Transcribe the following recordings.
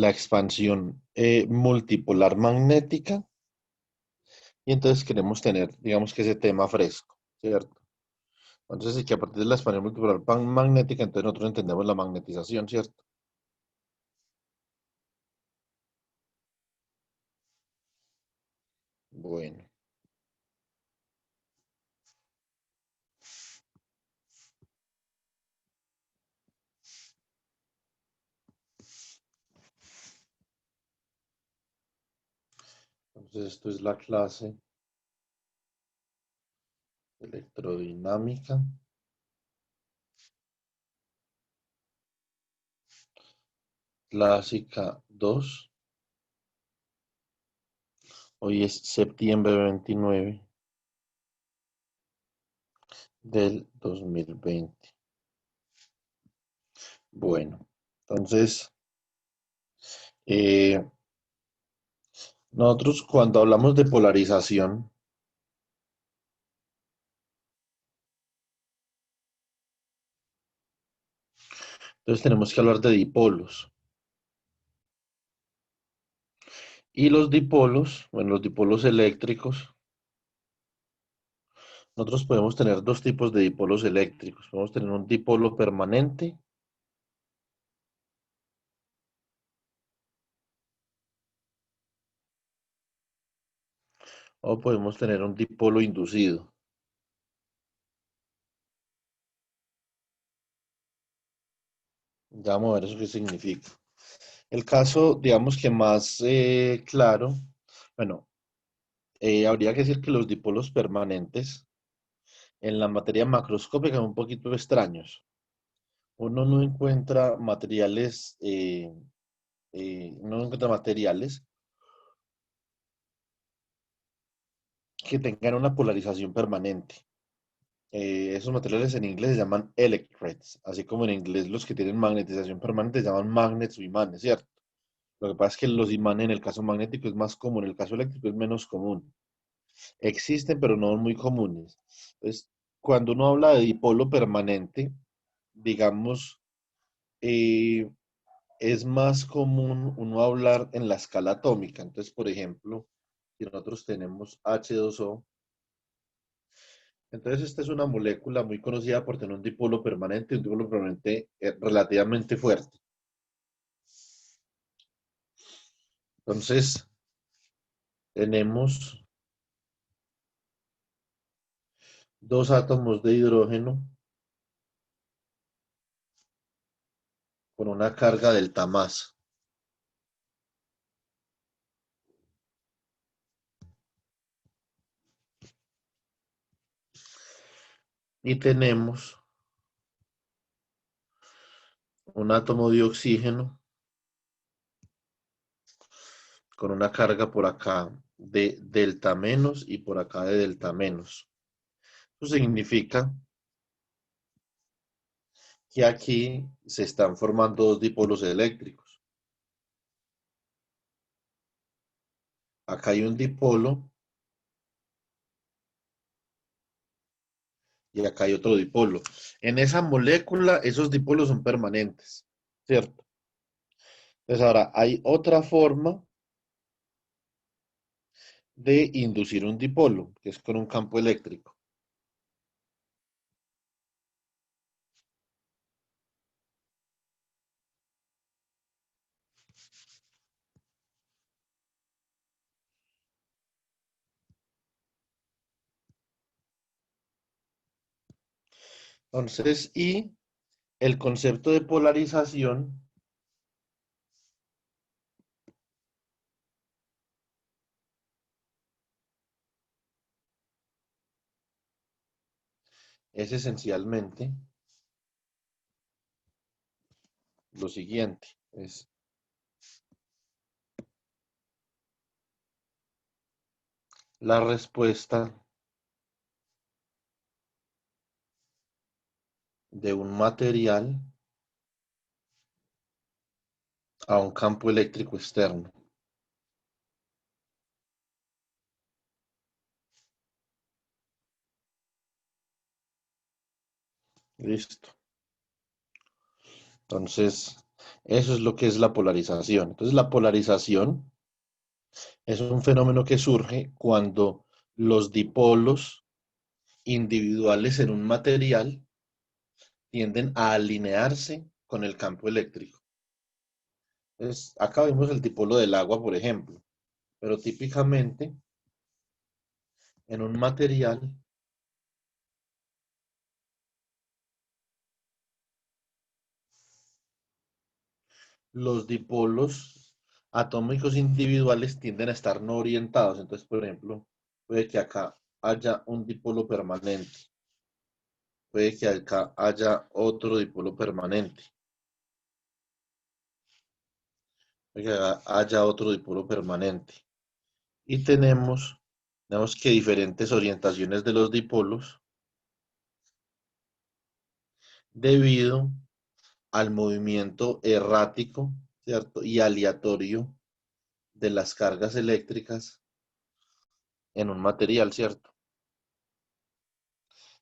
la expansión multipolar magnética y entonces queremos tener, digamos que ese tema fresco, ¿cierto? Entonces, sí que a partir de la expansión multipolar magnética, entonces nosotros entendemos la magnetización, ¿cierto? Bueno, entonces esto es la clase electrodinámica, clásica 2. Hoy es septiembre 29 del 2020. Bueno, entonces, eh, nosotros cuando hablamos de polarización, entonces tenemos que hablar de dipolos. Y los dipolos, bueno, los dipolos eléctricos, nosotros podemos tener dos tipos de dipolos eléctricos. Podemos tener un dipolo permanente o podemos tener un dipolo inducido. Ya vamos a ver eso qué significa. El caso, digamos que más claro, bueno, habría que decir que los dipolos permanentes en la materia macroscópica son un poquito extraños. Uno no encuentra materiales, no encuentra materiales que tengan una polarización permanente. Esos materiales en inglés se llaman electrets, así como en inglés los que tienen magnetización permanente se llaman magnets o imanes, ¿cierto? Lo que pasa es que los imanes en el caso magnético es más común, en el caso eléctrico es menos común. Existen, pero no son muy comunes. Entonces, cuando uno habla de dipolo permanente, digamos, eh, es más común uno hablar en la escala atómica. Entonces, por ejemplo, si nosotros tenemos H2O, entonces esta es una molécula muy conocida por tener un dipolo permanente relativamente fuerte. Entonces, tenemos dos átomos de hidrógeno con una carga delta más. Y tenemos un átomo de oxígeno con una carga por acá de delta menos y por acá de delta menos. Eso significa que aquí se están formando dos dipolos eléctricos. Acá hay un dipolo y acá hay otro dipolo. En esa molécula, esos dipolos son permanentes, ¿cierto? Entonces ahora hay otra forma de inducir un dipolo, que es con un campo eléctrico. Entonces, y el concepto de polarización es esencialmente lo siguiente, es la respuesta de un material a un campo eléctrico externo. Listo. Entonces, Eso es lo que es la polarización. Entonces, la polarización es un fenómeno que surge cuando los dipolos individuales en un material tienden a alinearse con el campo eléctrico. Entonces, acá vemos el dipolo del agua, por ejemplo, pero típicamente en un material los dipolos atómicos individuales tienden a estar no orientados. Entonces, por ejemplo, puede que acá haya un dipolo permanente, puede que acá haya otro dipolo permanente, puede que acá haya otro dipolo permanente. Y tenemos que diferentes orientaciones de los dipolos debido al movimiento errático, ¿cierto? Y aleatorio de las cargas eléctricas en un material, ¿cierto?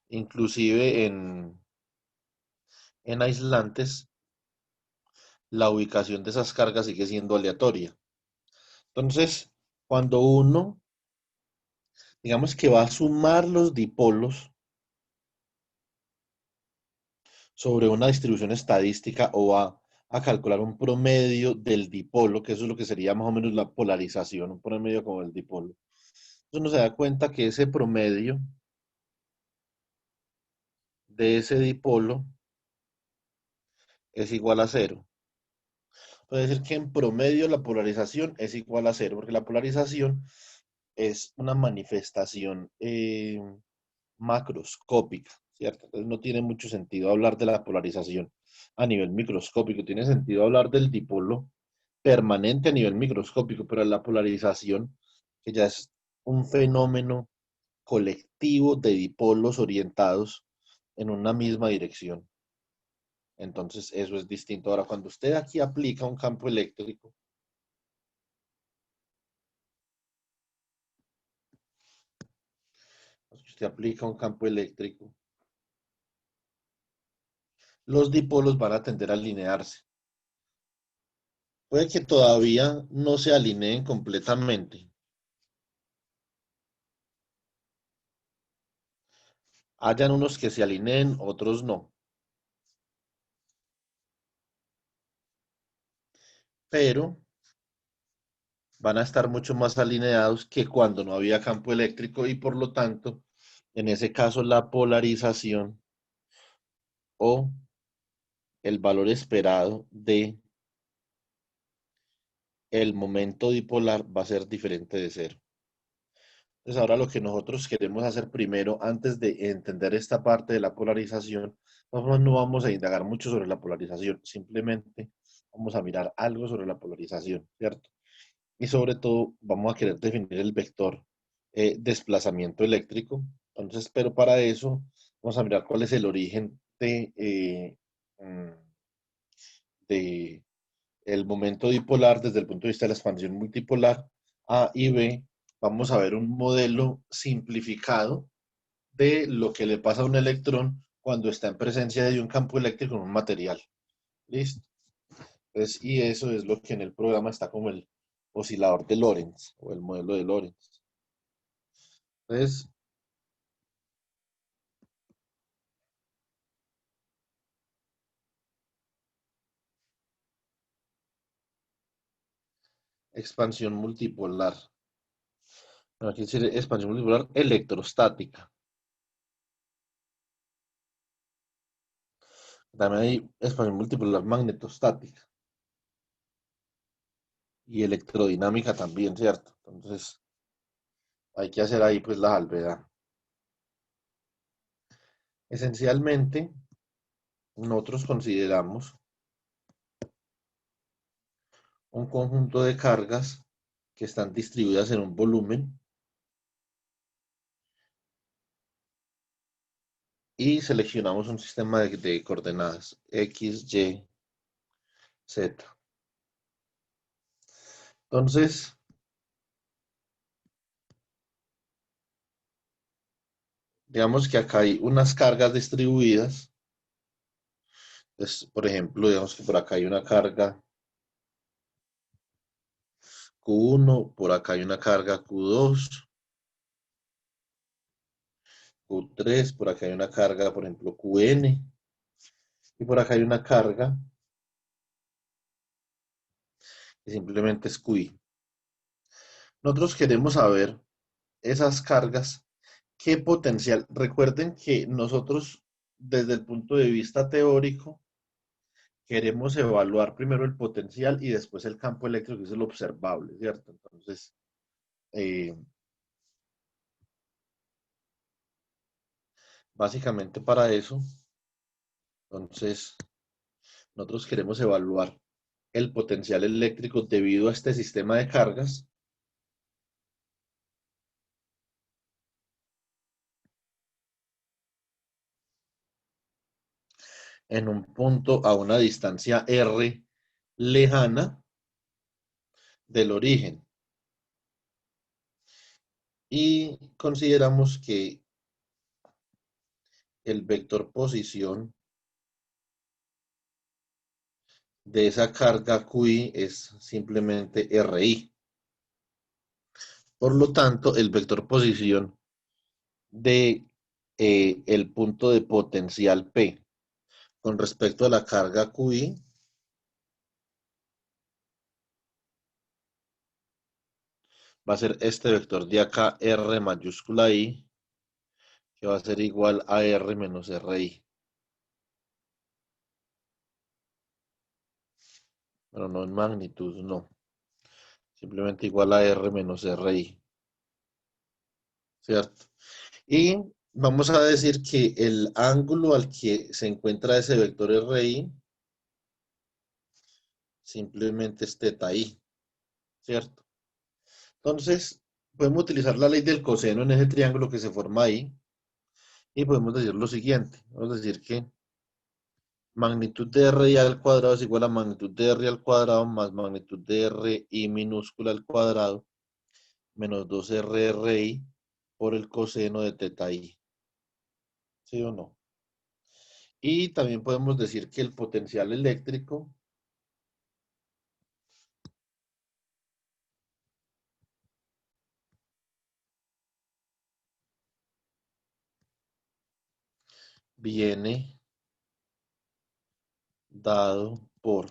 Inclusive en aislantes, la ubicación de esas cargas sigue siendo aleatoria. Entonces, cuando uno, digamos que va a sumar los dipolos sobre una distribución estadística o va a calcular un promedio del dipolo, que eso es lo que sería más o menos la polarización, un promedio como el dipolo. Entonces uno se da cuenta que ese promedio de ese dipolo es igual a cero. Puede decir que en promedio la polarización es igual a cero, porque la polarización es una manifestación macroscópica, ¿cierto? Entonces no tiene mucho sentido hablar de la polarización a nivel microscópico, tiene sentido hablar del dipolo permanente a nivel microscópico, pero la polarización, que ya es un fenómeno colectivo de dipolos orientados en una misma dirección. Entonces, eso es distinto. Ahora, cuando usted aquí aplica un campo eléctrico, usted aplica un campo eléctrico, los dipolos van a tender a alinearse. Puede que todavía no se alineen completamente. Hayan unos que se alineen, otros no. Pero van a estar mucho más alineados que cuando no había campo eléctrico y por lo tanto, en ese caso, la polarización o el valor esperado de el momento dipolar va a ser diferente de cero. Entonces ahora lo que nosotros queremos hacer primero, antes de entender esta parte de la polarización, no vamos a indagar mucho sobre la polarización, simplemente vamos a mirar algo sobre la polarización, ¿cierto? Y sobre todo vamos a querer definir el vector desplazamiento eléctrico. Entonces, pero para eso vamos a mirar cuál es el origen de el momento dipolar desde el punto de vista de la expansión multipolar. A y B, vamos a ver un modelo simplificado de lo que le pasa a un electrón cuando está en presencia de un campo eléctrico en un material. ¿Listo? Entonces, y eso es lo que en el programa está como el oscilador de Lorentz o el modelo de Lorentz. Entonces, expansión multipolar. No, aquí dice expansión multipolar electrostática. También hay expansión multipolar magnetostática y electrodinámica también, ¿cierto? Entonces, hay que hacer ahí pues la salvedad. Esencialmente, nosotros consideramos un conjunto de cargas que están distribuidas en un volumen y seleccionamos un sistema de coordenadas X, Y, Z. Entonces, digamos que acá hay unas cargas distribuidas Entonces, por ejemplo, digamos que por acá hay una carga Q1, por acá hay una carga Q2, Q3, por acá hay una carga, por ejemplo, QN, y por acá hay una carga que simplemente es QI. Nosotros queremos saber esas cargas, qué potencial. Recuerden que nosotros, desde el punto de vista teórico, queremos evaluar primero el potencial y después el campo eléctrico, que es el observable, ¿cierto? Entonces, eh, básicamente para eso, entonces, nosotros queremos evaluar el potencial eléctrico debido a este sistema de cargas en un punto a una distancia R lejana del origen. Y consideramos que el vector posición de esa carga QI es simplemente RI. Por lo tanto, el vector posición de el punto de potencial P con respecto a la carga QI va a ser este vector de acá, R mayúscula I, que va a ser igual a R menos RI. Bueno, no en magnitud, no. Simplemente igual a R menos RI, ¿cierto? Y vamos a decir que el ángulo al que se encuentra ese vector RI simplemente es teta I, ¿cierto? Entonces, podemos utilizar la ley del coseno en ese triángulo que se forma ahí y podemos decir lo siguiente. Vamos a decir que magnitud de RI al cuadrado es igual a magnitud de R al cuadrado más magnitud de RI minúscula al cuadrado menos 2RRI por el coseno de teta I. ¿Sí o no? Y también podemos decir que el potencial eléctrico viene dado por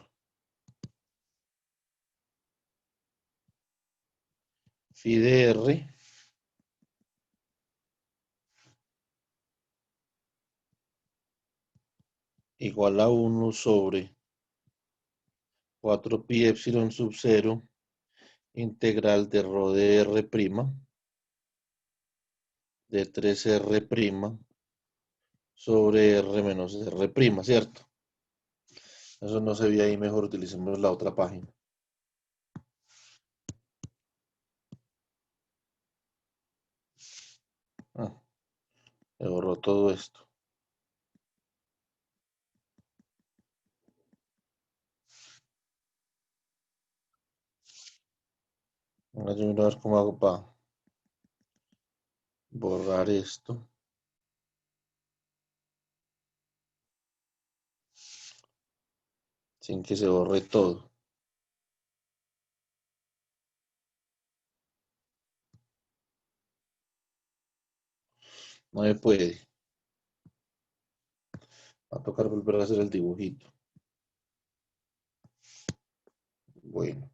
phi de R igual a 1 sobre 4 pi epsilon sub 0 integral de rho de R' de 3R' sobre R menos R', ¿cierto? Eso no se ve ahí, mejor utilicemos la otra página. Ah, se borró todo esto. Ahora yo miro a ver cómo hago para borrar esto sin que se borre todo. No me puede. Va a tocar volver a hacer el dibujito. Bueno,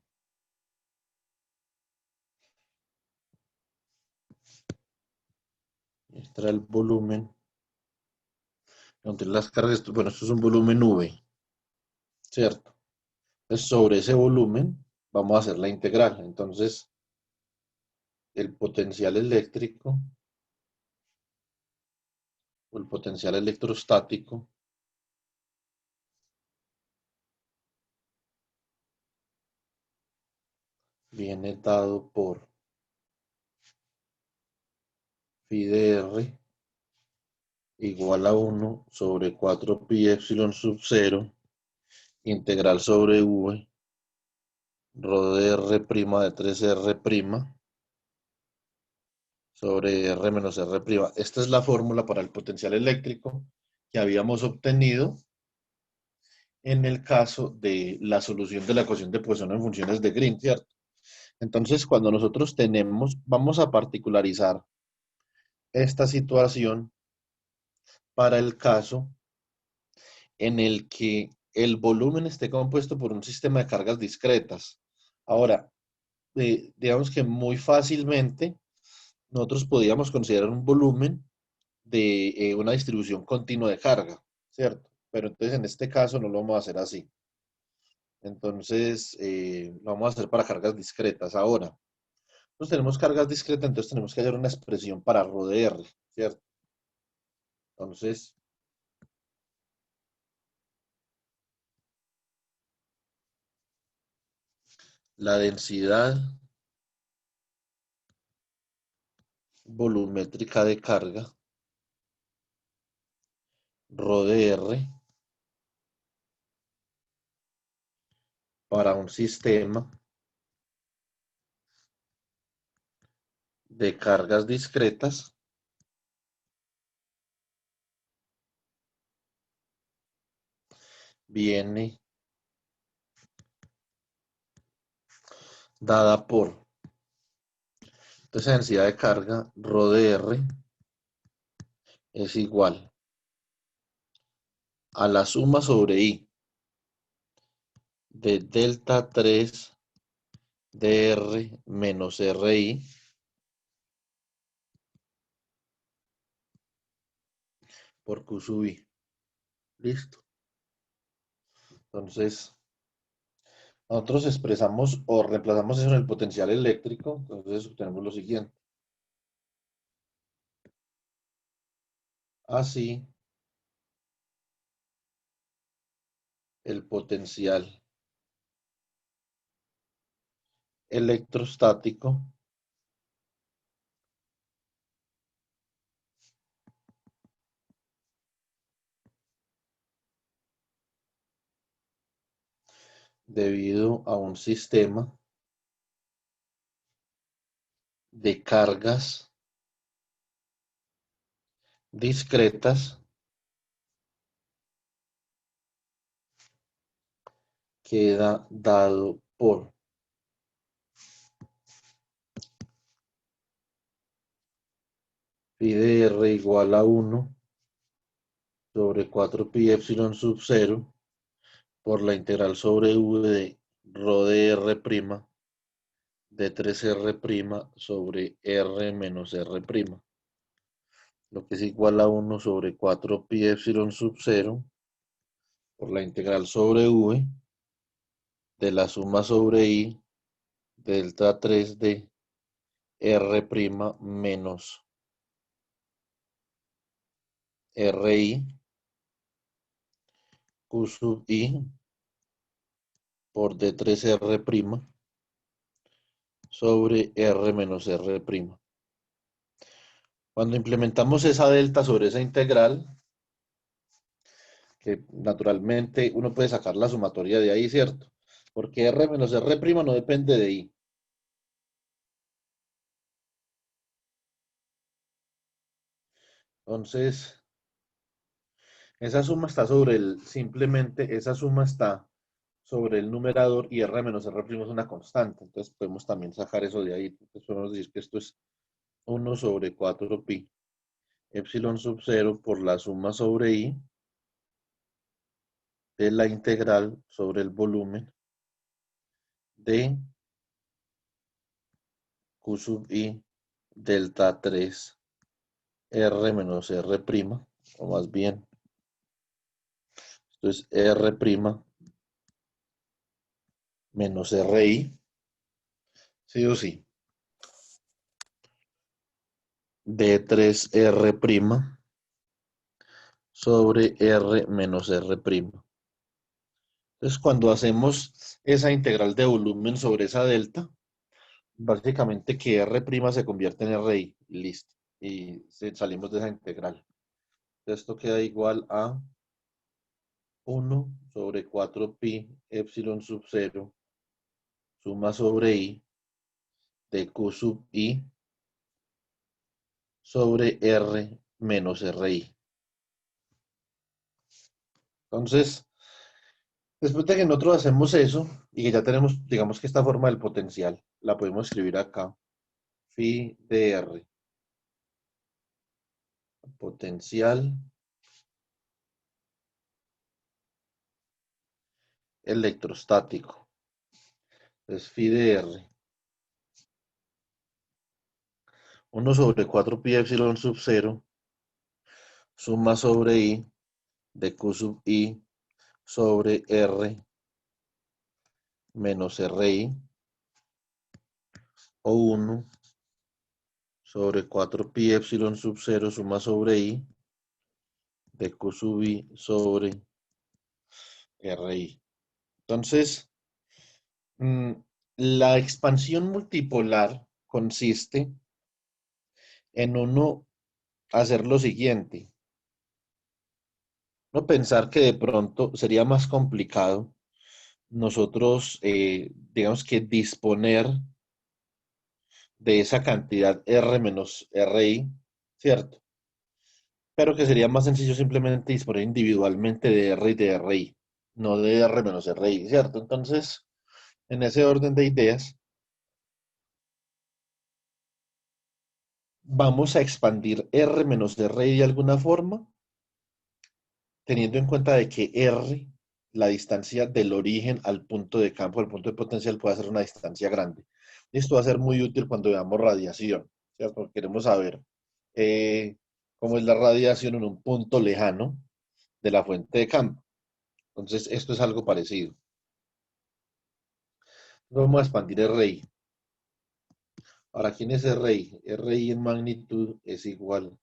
este era el volumen. Donde las cargas, bueno, esto es un volumen V, ¿cierto? Entonces, sobre ese volumen vamos a hacer la integral. Entonces, el potencial eléctrico o el potencial electrostático viene dado por phi de R igual a 1 sobre 4 pi epsilon sub 0 integral sobre V rho de R' de 3R' sobre R menos R'. Esta es la fórmula para el potencial eléctrico que habíamos obtenido en el caso de la solución de la ecuación de Poisson en funciones de Green, ¿cierto? Entonces, cuando nosotros vamos a particularizar esta situación para el caso en el que el volumen esté compuesto por un sistema de cargas discretas. Ahora, digamos que muy fácilmente nosotros podríamos considerar un volumen de una distribución continua de carga, ¿cierto? Pero entonces en este caso no lo vamos a hacer así. Entonces, lo vamos a hacer para cargas discretas. Ahora, nosotros tenemos cargas discretas, entonces tenemos que hallar una expresión para ρ de r, ¿cierto? Entonces, la densidad volumétrica de carga, ρ de r, para un sistema de cargas discretas viene dada por, entonces la densidad de carga, ρ de r, es igual a la suma sobre I de delta 3 dr menos RI por Q sub I. Listo. Entonces, nosotros expresamos o reemplazamos eso en el potencial eléctrico, entonces obtenemos lo siguiente. Así, el potencial electrostático debido a un sistema de cargas discretas queda dado por pi de r igual a 1 sobre 4 pi epsilon sub 0 por la integral sobre v de rho de r' de 3r' sobre r menos r', lo que es igual a 1 sobre 4 pi epsilon sub 0 por la integral sobre v de la suma sobre i delta 3 de r' menos ri q sub i por d3r' sobre r menos r'. Cuando implementamos esa delta sobre esa integral, que naturalmente uno puede sacar la sumatoria de ahí, ¿cierto? Porque r menos r' no depende de i. Entonces, esa suma está sobre simplemente esa suma está sobre el numerador y r menos r' es una constante. Entonces podemos también sacar eso de ahí. Entonces podemos decir que esto es 1 sobre 4 pi epsilon sub 0 por la suma sobre i de la integral sobre el volumen de q sub i delta 3 r menos r', o más bien, esto es r' menos ri, sí o sí, de 3r' sobre r menos r'. Entonces, cuando hacemos esa integral de volumen sobre esa delta, básicamente que r' se convierte en ri, y listo. Y salimos de esa integral. Esto queda igual a 1 sobre 4 pi epsilon sub 0 suma sobre i de q sub i sobre r menos ri. Entonces, Después de que nosotros hacemos eso y que ya tenemos, digamos que esta forma del potencial, la podemos escribir acá. Phi de R, potencial electrostático. Es phi de R. 1/4 pi epsilon sub 0, suma sobre I de Q sub I sobre R menos RI o 1/4 pi epsilon sub 0 suma sobre I de Q sub I sobre RI. Entonces, mm, la expansión multipolar consiste en uno hacer lo siguiente. No pensar que de pronto sería más complicado nosotros, digamos que disponer de esa cantidad R menos RI, ¿cierto? Pero que sería más sencillo simplemente disponer individualmente de R y de RI, no de R menos RI, ¿cierto? Entonces, en ese orden de ideas, vamos a expandir R menos RI de alguna forma, teniendo en cuenta de que R, la distancia del origen al punto de campo, al punto de potencial, puede ser una distancia grande. Esto va a ser muy útil cuando veamos radiación, ¿cierto? Porque queremos saber eh, cómo es la radiación en un punto lejano de la fuente de campo. Entonces, esto es algo parecido. Vamos a expandir RI. Ahora, ¿quién es RI? RI en magnitud es igual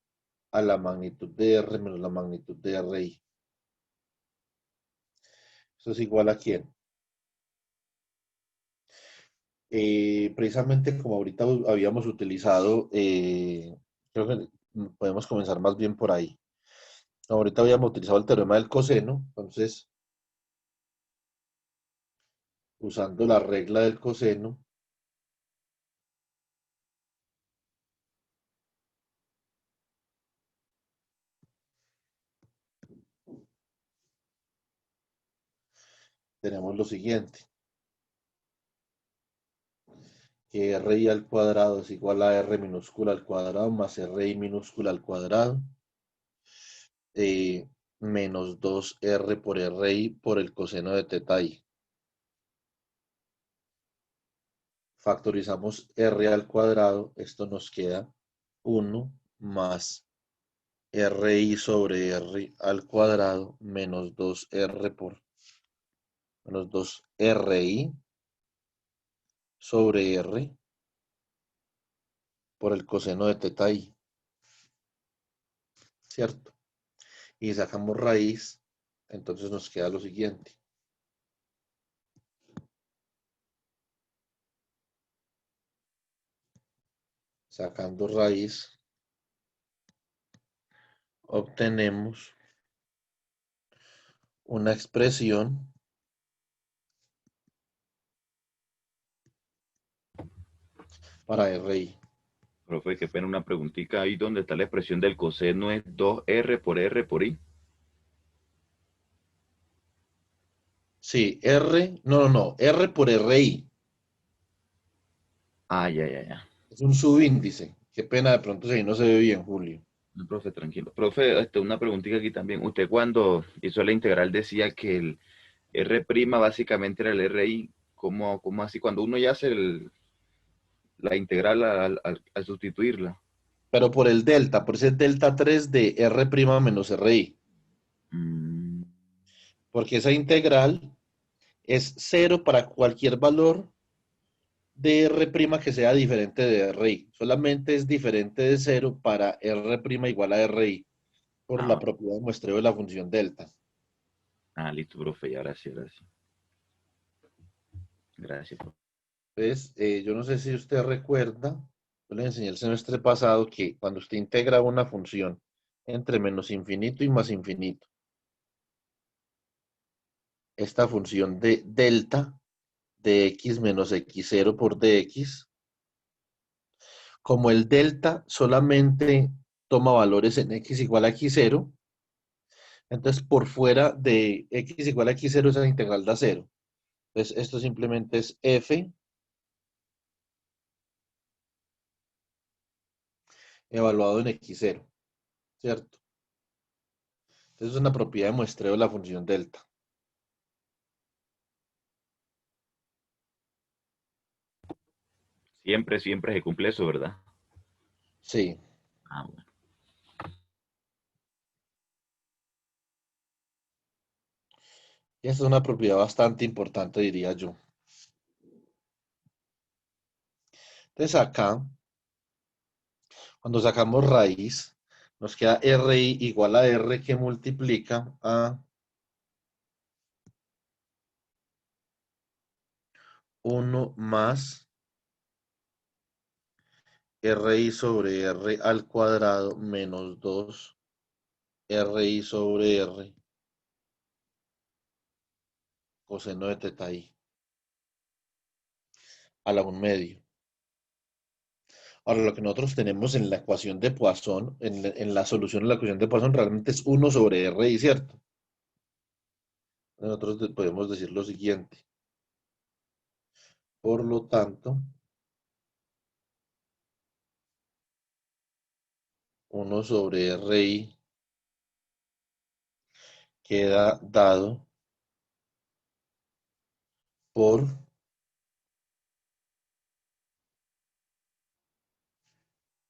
a la magnitud de R menos la magnitud de RI. ¿Eso es igual a quién? Precisamente como ahorita habíamos utilizado, creo que podemos comenzar más bien por ahí. Ahorita habíamos utilizado el teorema del coseno, entonces, usando la regla del coseno, tenemos lo siguiente, que RI al cuadrado es igual a R minúscula al cuadrado más RI minúscula al cuadrado, eh, menos 2R por RI por el coseno de teta I. Factorizamos R al cuadrado, esto nos queda 1 más RI sobre R al cuadrado menos 2R por menos 2RI sobre R por el coseno de teta I, ¿cierto? Y sacamos raíz, entonces nos queda lo siguiente. Sacando raíz, obtenemos una expresión para RI. Profe, qué pena una preguntita ahí donde está la expresión del coseno es 2R por I. Sí, R, no, R por RI. Ah, ya. Es un subíndice. Qué pena, de pronto si ahí no se ve bien, Julio. No, profe, tranquilo. Profe, una preguntita aquí también. Usted cuando hizo la integral decía que el R' básicamente era el RI. ¿Cómo así? Cuando uno ya hace la integral al sustituirla. Pero por el delta, por ese delta 3 de R' menos RI. Mm, Porque esa integral es cero para cualquier valor de R' que sea diferente de RI. Solamente es diferente de cero para R' igual a RI por la ah, propiedad de muestreo de la función delta. listo, profe, y ahora sí, ahora sí. Gracias, profe. Entonces, yo no sé si usted recuerda, yo le enseñé el semestre pasado que cuando usted integra una función entre menos infinito y más infinito, esta función de delta de x menos x0 por dx, como el delta solamente toma valores en x igual a x0, Entonces, por fuera de x igual a x0, esa integral da cero. Entonces, esto simplemente es f evaluado en x0, ¿cierto? Entonces, es una propiedad de muestreo de la función delta. Siempre, siempre se cumple eso, ¿verdad? Sí, Ah, bueno. y esta es una propiedad bastante importante, diría yo. Entonces, acá, cuando sacamos raíz, nos queda RI igual a R que multiplica a 1 más RI sobre R al cuadrado menos 2 RI sobre R coseno de teta I a la 1 medio. Ahora, lo que nosotros tenemos en la ecuación de Poisson, en la solución de la ecuación de Poisson, realmente es 1 sobre RI, ¿cierto? Nosotros podemos decir lo siguiente. Por lo tanto, 1 sobre RI queda dado por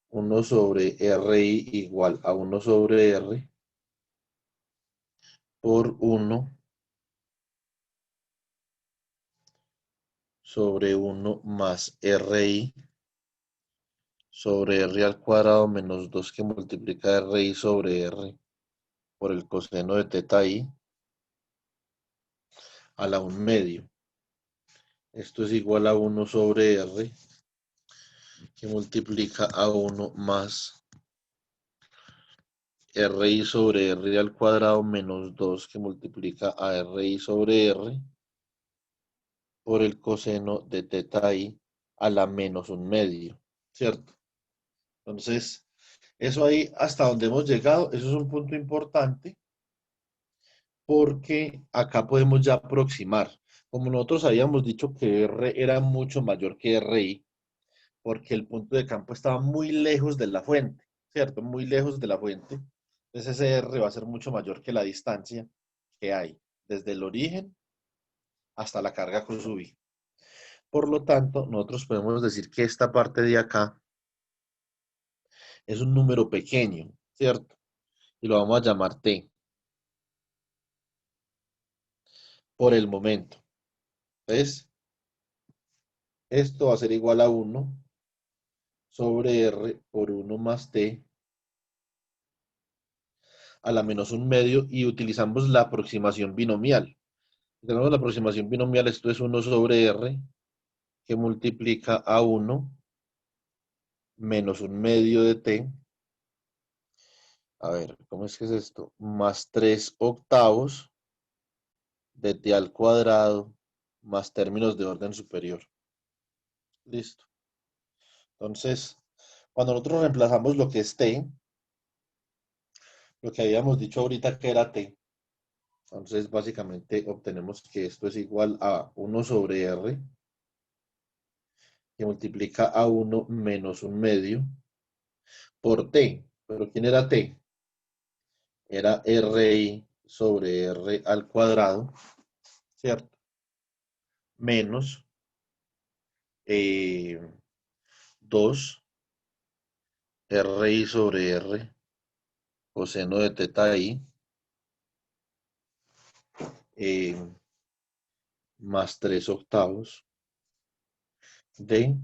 1 sobre RI igual a 1 sobre R por 1 sobre 1 más RI sobre R al cuadrado menos 2 que multiplica RI sobre R por el coseno de teta I a la 1 medio. Esto es igual a 1 sobre R que multiplica a 1 más RI sobre R al cuadrado menos 2 que multiplica a RI sobre R por el coseno de teta I a la menos 1 medio, ¿cierto? Entonces, eso ahí hasta donde hemos llegado, eso es un punto importante porque acá podemos ya aproximar. Como nosotros habíamos dicho que R era mucho mayor que RI, porque el punto de campo estaba muy lejos de la fuente, ¿cierto? Muy lejos de la fuente. Entonces ese R va a ser mucho mayor que la distancia que hay desde el origen hasta la carga con su I. Por lo tanto, nosotros podemos decir que esta parte de acá es un número pequeño, ¿cierto? Y lo vamos a llamar T por el momento. Entonces, esto va a ser igual a 1 sobre R por 1 más T a la menos 1 medio y utilizamos la aproximación binomial. Si tenemos la aproximación binomial, esto es 1 sobre R que multiplica a 1 menos 1 medio de T. A ver, ¿cómo es que es esto? Más 3 octavos de T al cuadrado más términos de orden superior. Listo. Entonces, cuando nosotros reemplazamos lo que es T, lo que habíamos dicho ahorita que era T, entonces básicamente obtenemos que esto es igual a 1 sobre R que multiplica a 1 menos 1 medio por T. ¿Pero quién era T? Era RI sobre R al cuadrado, ¿cierto? Menos 2 RI sobre R coseno de teta I eh, más 3 octavos de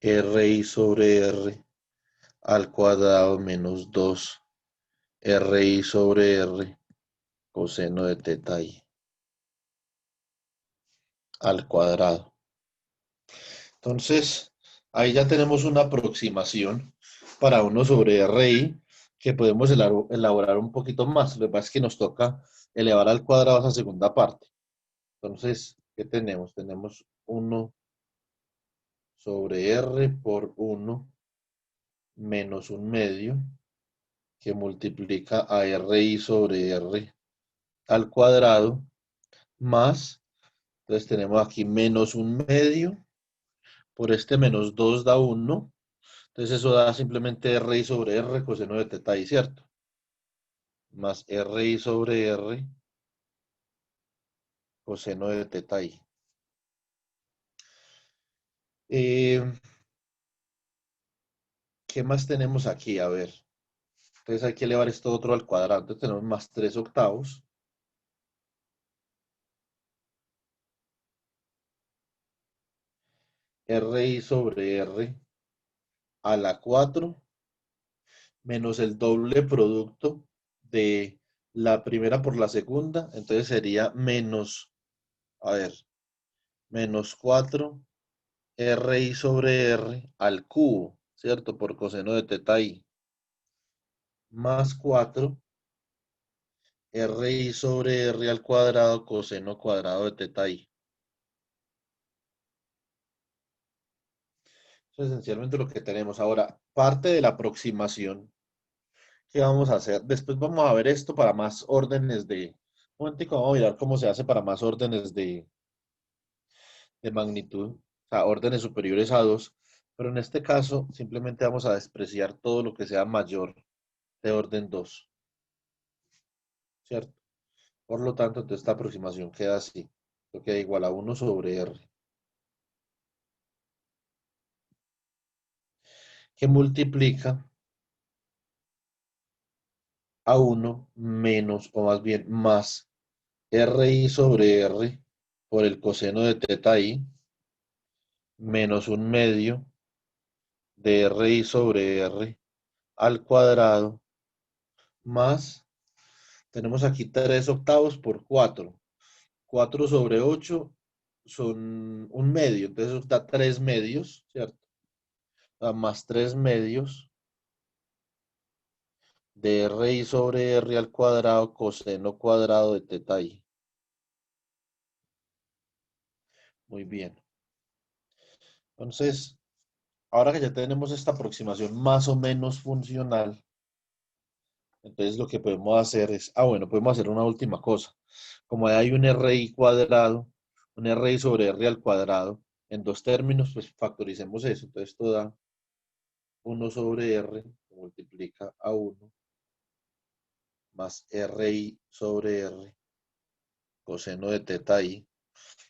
RI sobre R al cuadrado menos 2 RI sobre R coseno de teta I al cuadrado. Entonces, ahí ya tenemos una aproximación para 1 sobre RI que podemos elaborar un poquito más. Lo que pasa es que nos toca elevar al cuadrado esa segunda parte. Entonces, ¿qué tenemos? Tenemos 1 sobre R por 1 menos 1 medio, que multiplica a RI sobre R al cuadrado más, entonces tenemos aquí menos un medio, por este menos 2 da 1, entonces eso da simplemente RI sobre R coseno de teta i, ¿cierto? Más RI sobre R coseno de teta i. Eh, ¿Qué más tenemos aquí? A ver, entonces hay que elevar esto otro al cuadrado, entonces tenemos más 3 octavos. RI sobre R a la 4 menos el doble producto de la primera por la segunda, entonces sería menos, a ver, menos 4 RI sobre R al cubo, ¿cierto? Por coseno de teta i, más 4 RI sobre R al cuadrado coseno cuadrado de teta i. Eso es esencialmente lo que tenemos. Ahora, parte de la aproximación que vamos a hacer, después vamos a ver esto para más órdenes de, un momentico, vamos a mirar cómo se hace para más órdenes de magnitud, o sea, órdenes superiores a 2, pero en este caso simplemente vamos a despreciar todo lo que sea mayor de orden 2, ¿cierto? Por lo tanto, entonces esta aproximación queda así, lo queda igual a 1 sobre R, que multiplica a 1 menos, o más bien más, RI sobre R por el coseno de teta i, menos un medio de RI sobre R al cuadrado, más, tenemos aquí 3 octavos por 4. 4 sobre 8 son un medio, entonces eso da 3 medios, ¿cierto? Más 3 medios de RI sobre R al cuadrado coseno cuadrado de teta i. Muy bien. Entonces, ahora que ya tenemos esta aproximación más o menos funcional, entonces lo que podemos hacer es, bueno, podemos hacer una última cosa. Como hay un RI cuadrado, un RI sobre R al cuadrado, en dos términos, pues factoricemos eso. Entonces esto da 1 sobre R, que multiplica a 1, más RI sobre R, coseno de teta i.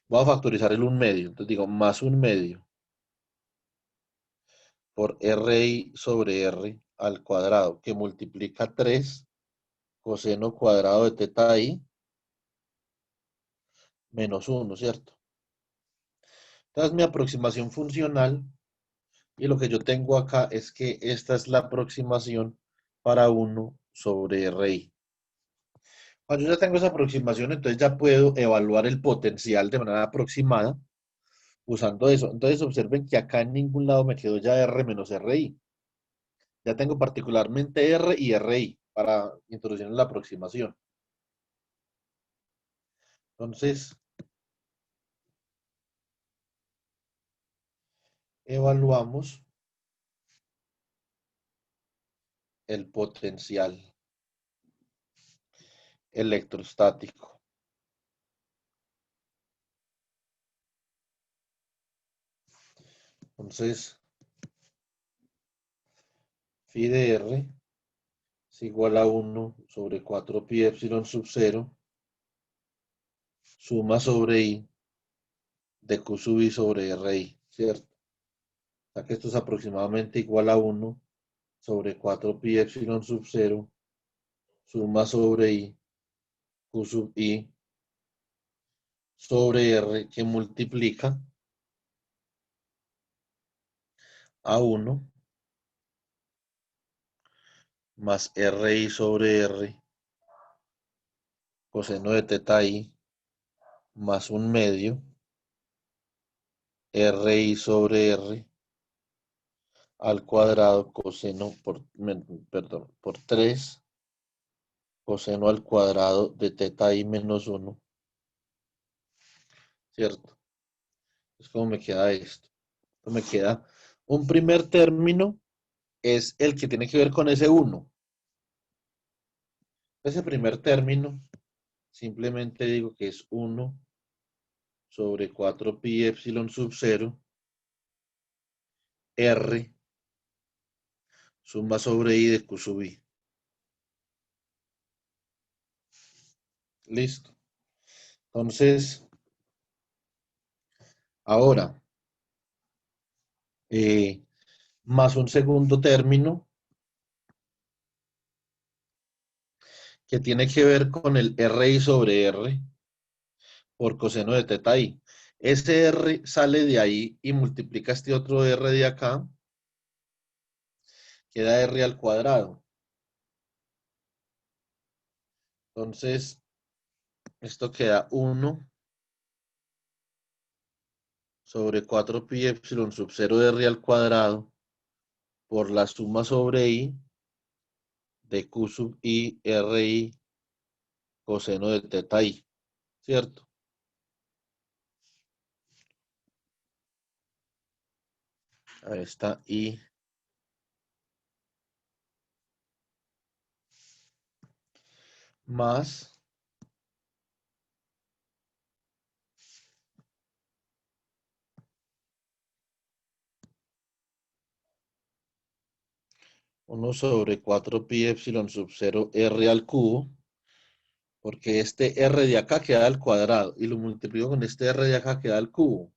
Voy a factorizar el 1 medio, entonces digo, más 1 medio por RI sobre R al cuadrado, que multiplica 3 coseno cuadrado de teta i menos 1, ¿cierto? Esta es mi aproximación funcional y lo que yo tengo acá es que esta es la aproximación para 1 sobre RI. Cuando yo ya tengo esa aproximación, entonces ya puedo evaluar el potencial de manera aproximada usando eso. Entonces observen que acá en ningún lado me quedó ya R menos RI. Ya tengo particularmente R y RI para introducir en la aproximación. Entonces, evaluamos el potencial electrostático. Entonces, phi de R es igual a 1 sobre 4 pi epsilon sub 0, suma sobre I de Q sub I sobre RI, ¿cierto? O sea que esto es aproximadamente igual a 1 sobre 4 pi epsilon sub 0, suma sobre I, Q sub I sobre R, que multiplica a 1 más RI sobre R, coseno de teta I, más un medio, RI sobre R, al cuadrado, coseno perdón, por 3, coseno al cuadrado de teta I menos 1, ¿cierto? Es como me queda esto. Me queda un primer término, es el que tiene que ver con ese 1. Ese primer término, simplemente digo que es 1 sobre 4 pi epsilon sub 0, R, suma sobre I de Q sub I. Listo. Entonces, ahora, más un segundo término que tiene que ver con el RI sobre R por coseno de teta I. Ese R sale de ahí y multiplica este otro R de acá, queda R al cuadrado. Entonces, esto queda 1 sobre 4 pi epsilon sub 0 R al cuadrado por la suma sobre I de Q sub I RI coseno de teta I, ¿cierto? Ahí está I más 1 sobre 4 pi epsilon sub 0 R al cubo, porque este R de acá queda al cuadrado y lo multiplico con este R de acá queda al cubo.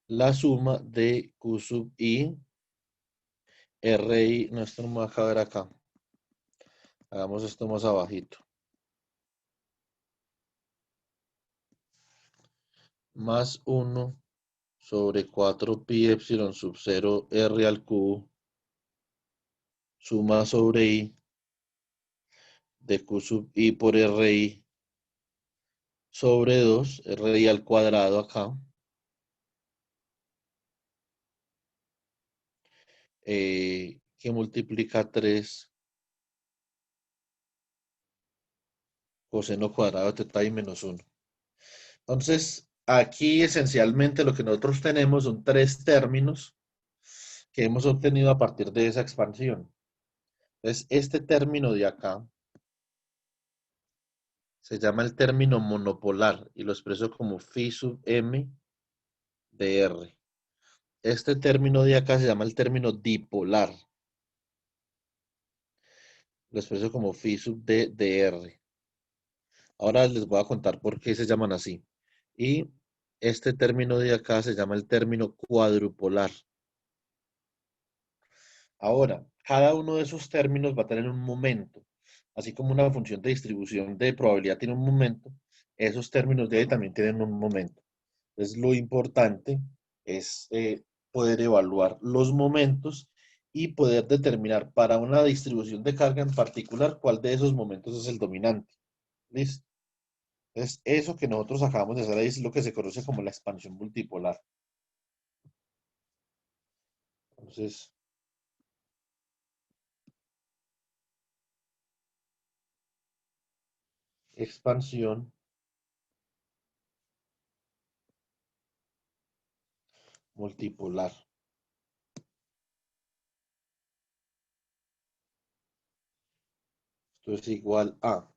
La suma de Q sub I RI, no, esto no me va a caber acá. Hagamos esto más abajito. Más 1 sobre 4 pi epsilon sub 0 R al cubo, suma sobre I de Q sub I por RI sobre 2, RI al cuadrado acá, que multiplica 3 coseno cuadrado de teta I menos 1. Entonces, aquí esencialmente lo que nosotros tenemos son tres términos que hemos obtenido a partir de esa expansión. Entonces, este término de acá se llama el término monopolar y lo expreso como phi sub m de R. Este término de acá se llama el término dipolar. Lo expreso como phi sub d de R. Ahora les voy a contar por qué se llaman así. Y este término de acá se llama el término cuadrupolar. Ahora, cada uno de esos términos va a tener un momento. Así como una función de distribución de probabilidad tiene un momento, esos términos de ahí también tienen un momento. Entonces, lo importante es poder evaluar los momentos y poder determinar para una distribución de carga en particular cuál de esos momentos es el dominante. ¿Listo? Entonces, eso que nosotros acabamos de hacer ahí es lo que se conoce como la expansión multipolar. Entonces, expansión multipolar. Esto es igual a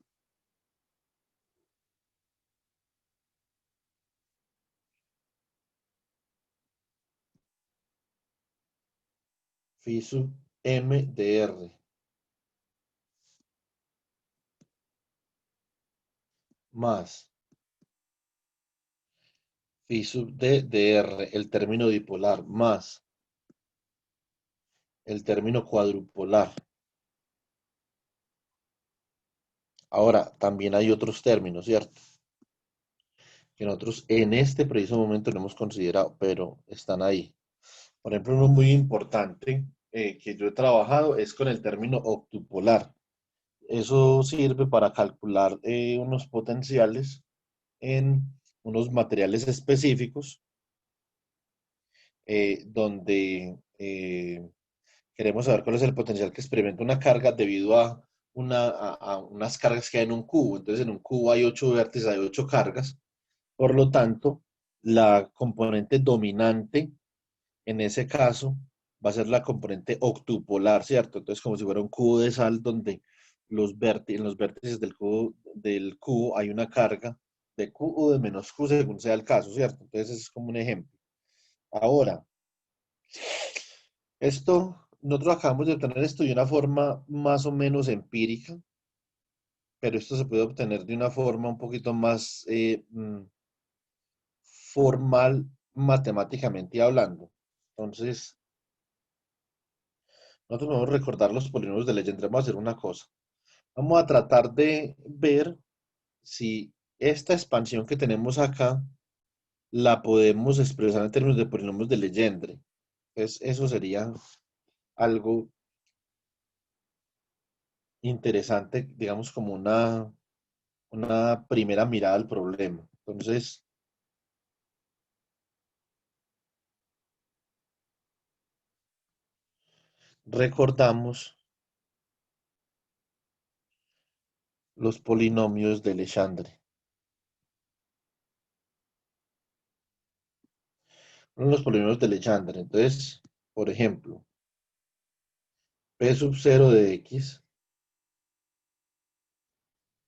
phi sub m de R más phi sub d de R, el término dipolar, más el término cuadrupolar. Ahora, también hay otros términos, ¿cierto? Que nosotros en este preciso momento no hemos considerado, pero están ahí. Por ejemplo, uno muy importante que yo he trabajado es con el término octupolar. Eso sirve para calcular unos potenciales en unos materiales específicos donde queremos saber cuál es el potencial que experimenta una carga debido a unas cargas que hay en un cubo. Entonces, en un cubo hay 8 vértices, hay 8 cargas. Por lo tanto, la componente dominante en ese caso va a ser la componente octupolar, ¿cierto? Entonces, como si fuera un cubo de sal donde en los vértices del cubo hay una carga de Q o de menos Q, según sea el caso, ¿cierto? Entonces, ese es como un ejemplo. Ahora, nosotros acabamos de obtener esto de una forma más o menos empírica, pero esto se puede obtener de una forma un poquito más formal matemáticamente hablando. Entonces, nosotros podemos recordar los polinomios de Legendre. Vamos a hacer una cosa. Vamos a tratar de ver si esta expansión que tenemos acá la podemos expresar en términos de polinomios de Legendre. Entonces, eso sería algo interesante, digamos, como una primera mirada al problema. Entonces, recordamos los polinomios de Legendre. Los polinomios de Legendre. Entonces, por ejemplo, P sub 0 de X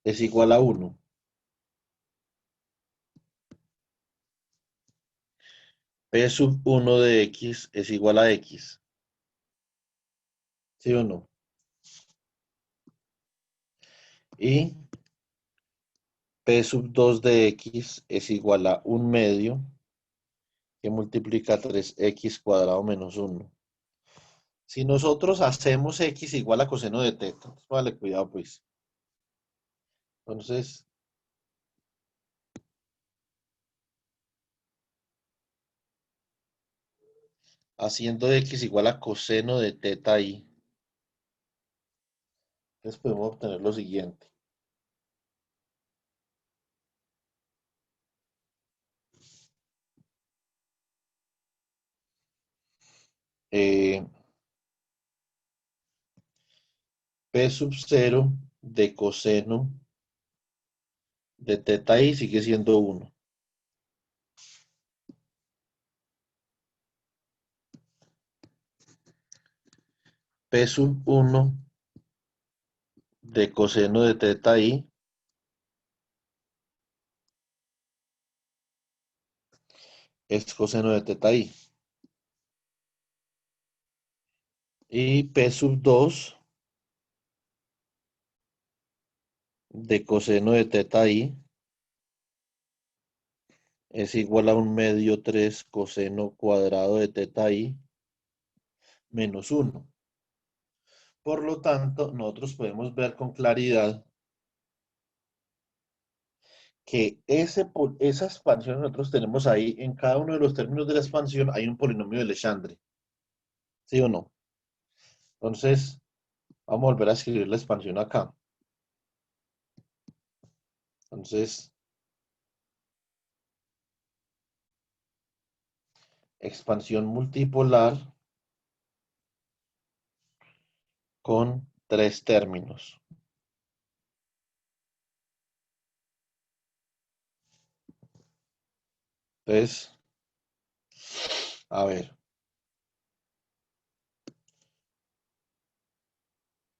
es igual a 1. P sub 1 de X es igual a X. ¿Sí o no? Y P sub 2 de X es igual a 1/2 que multiplica 3X cuadrado menos 1. Si nosotros hacemos X igual a coseno de teta, vale, cuidado pues. Entonces, haciendo X igual a coseno de teta y, entonces podemos obtener lo siguiente. Eh, P sub 0 de coseno de teta i sigue siendo 1. P sub 1 de coseno de teta i es coseno de teta i. Y P sub 2 de coseno de teta i es igual a 1/2 3 coseno cuadrado de teta i menos 1. Por lo tanto, nosotros podemos ver con claridad que esa expansión que nosotros tenemos ahí, en cada uno de los términos de la expansión hay un polinomio de Legendre. ¿Sí o no? Entonces, vamos a volver a escribir la expansión acá. Entonces, expansión multipolar con 3 términos. Entonces, a ver,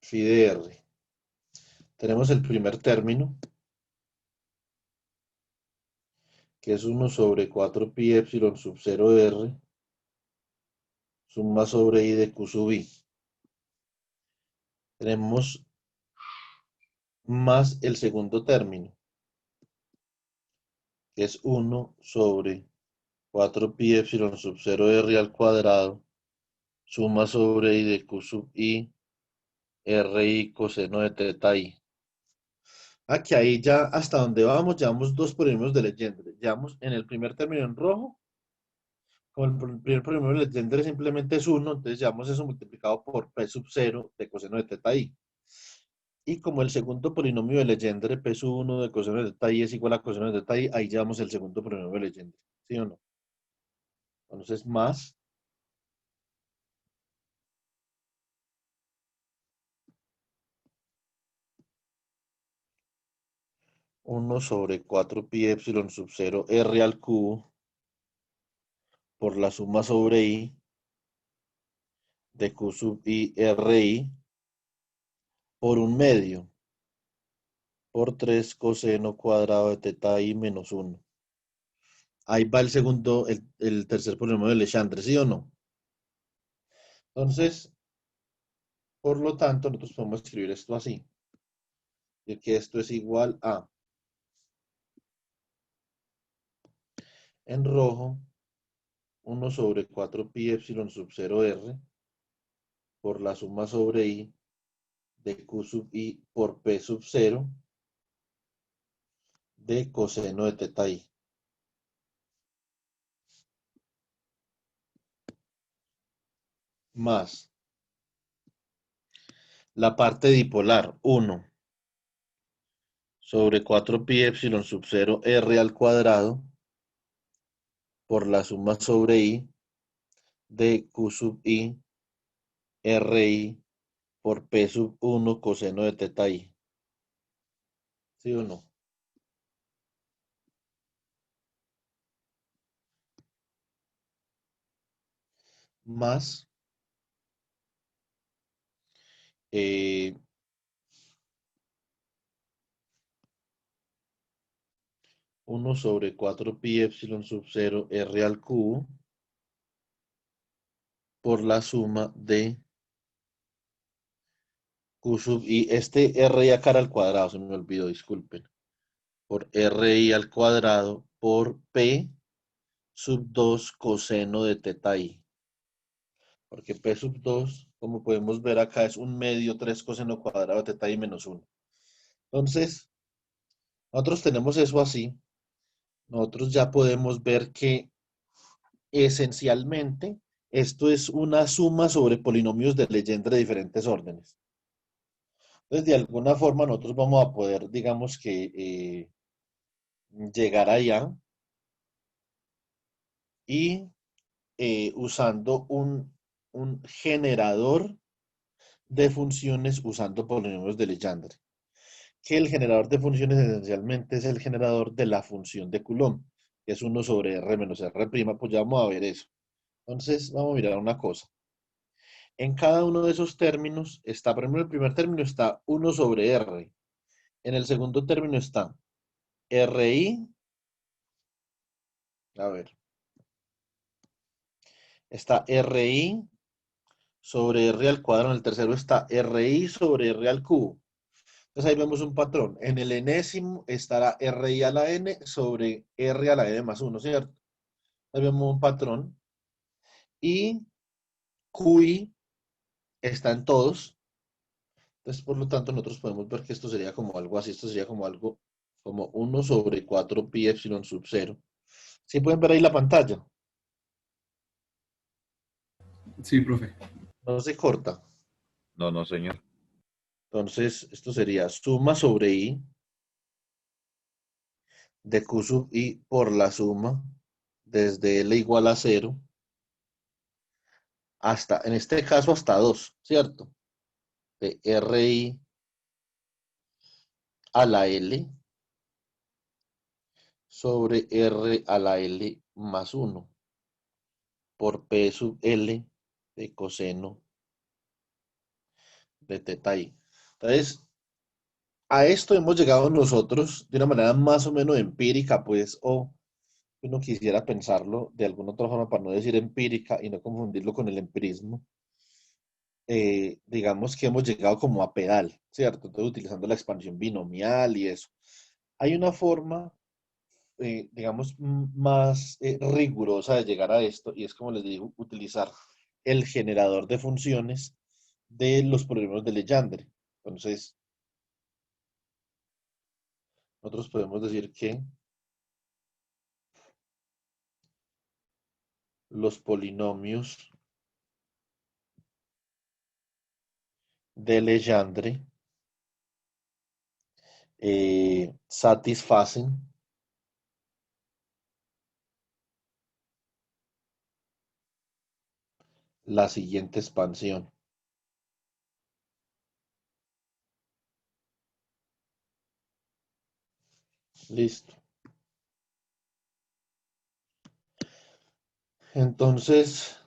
phi de R. Tenemos el primer término, que es 1 sobre 4 pi epsilon sub 0 R, suma sobre i de q sub i. Tenemos más el segundo término, que es 1 sobre 4 pi epsilon sub 0 R al cuadrado, suma sobre i de q sub i, RI coseno de teta i. Aquí ahí ya hasta donde vamos, llevamos dos polinomios de Legendre. Llevamos en el primer término en rojo, como el primer polinomio de Legendre simplemente es 1, entonces llevamos eso multiplicado por P sub 0 de coseno de teta i. Y como el segundo polinomio de Legendre, P sub 1 de coseno de teta i es igual a coseno de teta i, ahí llevamos el segundo polinomio de Legendre. ¿Sí o no? Entonces más 1 sobre 4 pi epsilon sub 0 R al cubo por la suma sobre i de Q sub I RI por un medio por 3 coseno cuadrado de teta I menos 1. Ahí va el segundo, el tercer polinomio de Legendre, ¿sí o no? Entonces, por lo tanto, nosotros podemos escribir esto así, de que esto es igual a, en rojo, 1 sobre 4 pi epsilon sub 0 r por la suma sobre I de Q sub I por P sub 0 de coseno de teta I. Más la parte dipolar, 1 sobre 4 pi epsilon sub 0 r al cuadrado por la suma sobre I de Q sub I RI por P sub 1 coseno de teta I. ¿Sí o no? Más 1 sobre 4 pi epsilon sub 0 r al cubo por la suma de Q sub I. Este RI a cara al cuadrado, se me olvidó, disculpen. Por RI al cuadrado por P sub 2 coseno de teta I. Porque P sub 2, como podemos ver acá, es un medio 3 coseno cuadrado de teta I menos 1. Entonces, nosotros tenemos eso así. Nosotros ya podemos ver que esencialmente esto es una suma sobre polinomios de Legendre de diferentes órdenes. Entonces, de alguna forma, nosotros vamos a poder, digamos que, llegar allá y usando un generador de funciones usando polinomios de Legendre. Que el generador de funciones esencialmente es el generador de la función de Coulomb, que es 1 sobre R menos R', pues ya vamos a ver eso. Entonces, vamos a mirar una cosa. En cada uno de esos términos está, por ejemplo, en el primer término está 1 sobre R. En el segundo término está RI, a ver, está RI sobre R al cuadrado, en el tercero está RI sobre R al cubo. Entonces ahí vemos un patrón. En el enésimo estará RI a la N sobre R a la N más 1, ¿cierto? Ahí vemos un patrón. Y QI está en todos. Entonces, por lo tanto, nosotros podemos ver que esto sería como algo así. Esto sería como algo como 1 sobre 4 pi epsilon sub 0. ¿Sí pueden ver ahí la pantalla? Sí, profe. No se corta. No, no, señor. Entonces, esto sería suma sobre I de Q sub I por la suma desde L igual a 0 hasta, en este caso, hasta 2, ¿cierto? De RI a la L sobre R a la L más 1 por P sub L de coseno de teta I. Entonces, a esto hemos llegado nosotros de una manera más o menos empírica, pues, o uno quisiera pensarlo de alguna otra forma para no decir empírica y no confundirlo con el empirismo. Digamos que hemos llegado como a pedal, ¿cierto? Entonces, utilizando la expansión binomial y eso. Hay una forma, digamos, más rigurosa de llegar a esto y es como les digo, utilizar el generador de funciones de los polinomios de Legendre. Entonces, nosotros podemos decir que los polinomios de Legendre satisfacen la siguiente expansión. Listo. Entonces,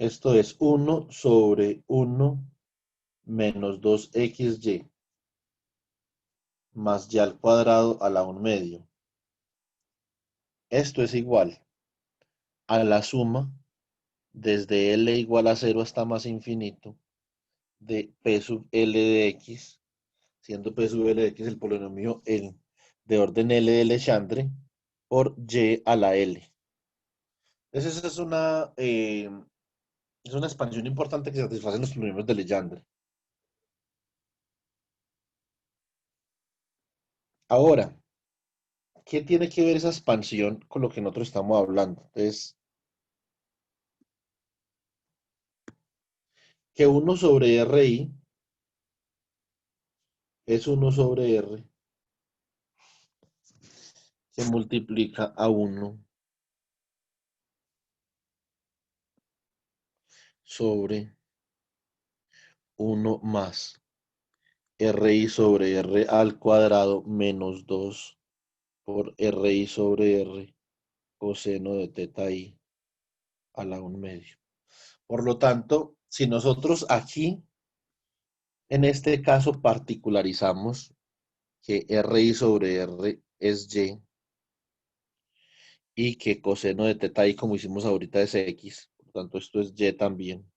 Esto es 1/1 menos 2xy más y al cuadrado a la 1/2. Esto es igual a la suma desde L igual a 0 hasta más infinito de P sub L de X, siendo P sub L de X el polinomio de orden L de Legendre, por Y a la L. Entonces, esa es una expansión importante que satisface los polinomios de Legendre. Ahora, ¿qué tiene que ver esa expansión con lo que nosotros estamos hablando? Entonces, que 1/RI es 1/R que multiplica a 1/1 más RI sobre R al cuadrado menos 2 por RI sobre R coseno de teta I a la 1/2. Por lo tanto, si nosotros aquí, en este caso, particularizamos que RI sobre R es Y que coseno de teta I, como hicimos ahorita, es X. Por lo tanto, esto es Y también.